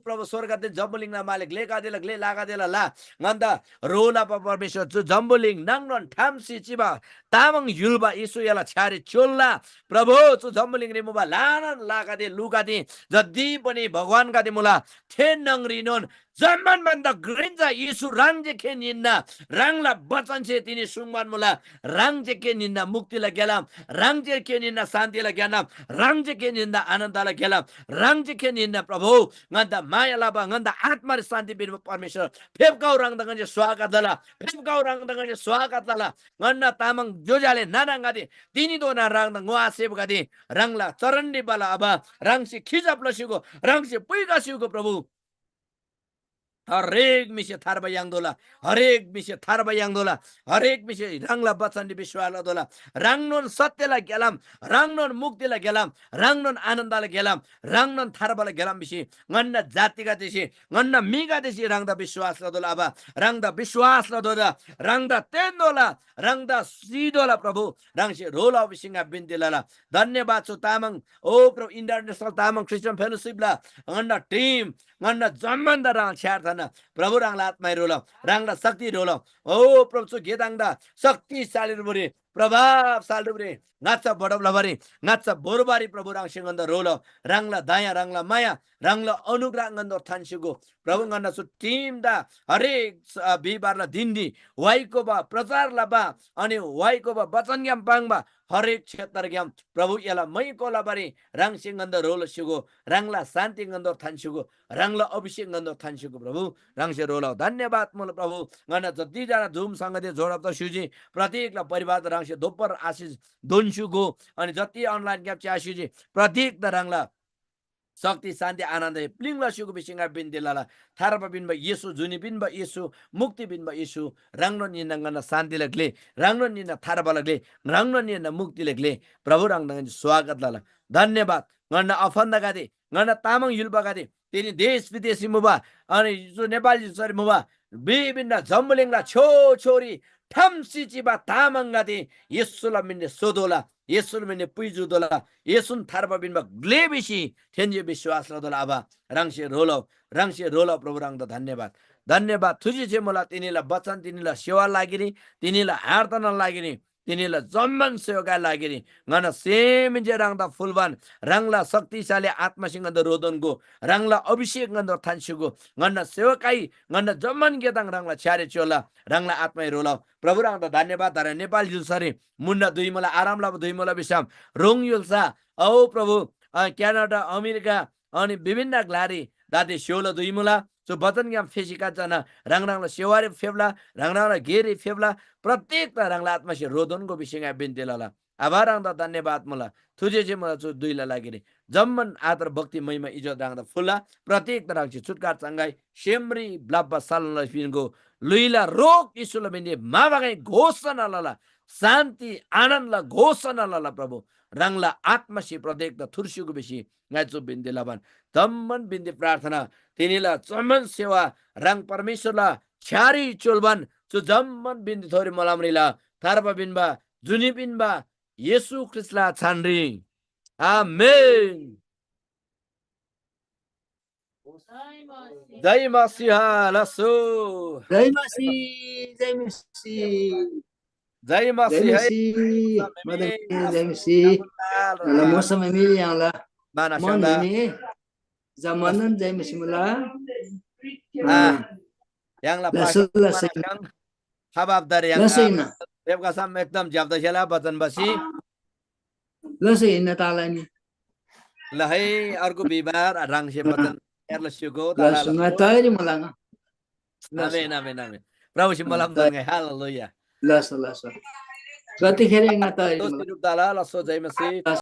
प्रभु स्वर्गते जम्बुलिङना मालिक लेका देला ग्ले लागा देला ला गन्दा रोला परमेश्वर जो जम्बुलिङ नाङन ठामसी चिबा तामाङ युलबा यसो याला छ्यारे चोल्ला प्रभु जो जम्बुलिङ रे मुबा लानन लागा दे लुगा दे जति पनि भगवान का दे मुला थे नङरिनोन जम्मन बन्द ग्रिन्जा यीशु रंग के निन्ना रंगला बचन से तिनी सुंगमान मुला रंग के निन्ना मुक्तिला गेलाम रंग के निन्ना शान्तिला गेलाम रंग के निन्ना आनन्दला गेलाम रंग के निन्ना प्रभु गन्दा माया लाबा गन्दा आत्मा र शान्ति बिनु परमेश्वर फेपकाउ रंग दगन स्वागत दला फेपकाउ रंग दगन स्वागत दला गन्ना तामाङ जोजाले नानाङ्गादि तिनी दोना रंग गुवा सेबगादि रंगला चरण्डी बला अब रंग से खिजप लसिगो रंग से पुइगा सिगो प्रभु हरेक मिसे थारबा यांगदोला हरेक मिसे थारबा यांगदोला हरेक मिसे रंगला बचन विश्वासला दोला रंगनोन सत्यला गेलाम रंगनोन मुक्तिला गेलाम रंगनोन आनंदाला गेलाम रंगनोन थारबाला गेलाम बिसी गन्ना जातिका देशी गन्ना मिगा देशी रंगदा विश्वासला दोला अब रंगदा विश्वासला दोला रंगदा तेन्दोला रंगदा सीदोला प्रभु रंगसे रोला विसिंगा बिन्दिला धन्यवाद छु तामाङ ओ प्रभु इन्टरनेशनल तामाङ क्रिस्चियन फेलोशिपला गन्ना टिम गन्ना जम्मन्दा रंग छ्यार्थन प्रभु रंगला आत्मा रोला रंगला शक्ति रोला ओ प्रभु छु गेदाङदा शक्तिशाली रुबरी प्रभावशाली रुबरी नाचा बडबला भरी नाचा बोरबारी प्रभु रंग सिंगन्द रोला रंगला दया रंगला माया रंगला अनुग्रह गन्द थान्सिगो प्रभु गन्ना सु टिम दा हरेक बिबारला दिन्दी वाइको बा प्रचार लबा अनि वाइको बा वचन ग्याम पाङबा हरेक क्षेत्र ग्याम प्रभु याला मै कोला बारी रंग सिंगन्द रोल सिगो रंगला शान्ति गन्द थान्सिगो रंगला अभिषेक गन्द थान्सिगो प्रभु रंग से रोला धन्यवाद मोल प्रभु गन्ना जति जना धुम संगति जोडप त सुजी प्रत्येकला परिवार रंग से दोपर आशिष दोन्सुगो अनि जति अनलाइन ग्याप च्यासुजी प्रत्येक द रंगला शक्ति शान्ति आनन्द प्लिङला सुगु बिसिङा बिन्दिलाला थारबा बिनबा येसु जुनि बिनबा येसु मुक्ति बिनबा येसु रंगनो निनंगना शान्ति लगले रंगनो निन थारबा लगले रंगनो निन मुक्ति लगले प्रभु रंगन स्वागत लाला धन्यवाद गन्न अफन्दा गादे गन्न तामाङ युल्पा गादे तिनी देश विदेशी मुबा अनि जो नेपाली सरी मुबा विभिन्न जम्बुलिङला छोरी ठम्सी चिबा तामाङ गादे येसुला मिन्ने सोदोला येसुल मिन्ने पुइजुदोला येसुन थारबा बिनबा ग्लेबिसी ठेन्जे विश्वासला दोला आबा रंगसे रोलो प्रभु रंग धन्यवाद धन्यवाद थुजी छे मला तिनीला वचन तिनीला सेवा लागिनी तिनीला आराधना लागिनी तिनीला जम्मन सेवका लागिनी गन सेम जे रंगदा फुलबान रंगला शक्तिशाली आत्मसिंह रोदनको रंगला अभिषेक गन्द थान्सिगो गन सेवकाई गन जम्मन गेदाङ रंगला छ्यारे चोला रंगला आत्मै रोला प्रभु रंग धन्यवाद धरे नेपाल जुलसरी मुन्ना दुई मला आरामला दुई मला बिसाम रोङ युल्सा औ प्रभु क्यानाडा अमेरिका अनि विभिन्न ग्लारी दादे स्योला दुई मुला जो वचन ग्याम फेसिका जना रंगला सेवारे फेब्ला रंगला गेरे फेब्ला प्रत्येक त रंगला आत्मासे रोदनको विषयमा बिन्तेलाला आभार रंगदा धन्यवाद मला थुजे जे मला चो दुईला लागिरे जम्मन आदर भक्ति महिमा इज्जत रंगदा फुला प्रत्येक त रंगसे छुटकार चंगाई शेमरी ब्लाब्बा सालला फिनको लुइला रोग इसुला बिन्दे माबागै घोषणा लाला शान्ति आनन्दला घोषणा लाला प्रभु रंगला आत्मासी प्रत्येक त थुर्सिको बेसी गाइचो बिन्दे लाबान जम्मन बिन्दे प्रार्थना तिनीला जम्मन सेवा रंग परमेश्वरला छ्यारी चोलबान जो जम्मन बिन्दे थोरी मलामरीला थारबा बिनबा जुनी बिनबा येशू ख्रिस्टला छानरी आमेन जय मसीहा लसो जय मसीह जय मसीह जय जय मसीहा मसीह मदन जय मसीह la mosam mi yang la mana mon shanda ni zamanan jay masih mula yang la La pastor sula mana sa- yang habab dari yang lasay na Rep kasam ekdam jabda shala batan basi lasay na tala ni lahai argo bibar rang se batan erla syugo la sunga tayo ni mula nga amen amen amen prabu si malam dangai hallelujah lasa gati khere nga tayo ni Terus mula hidup dala lasso jai masih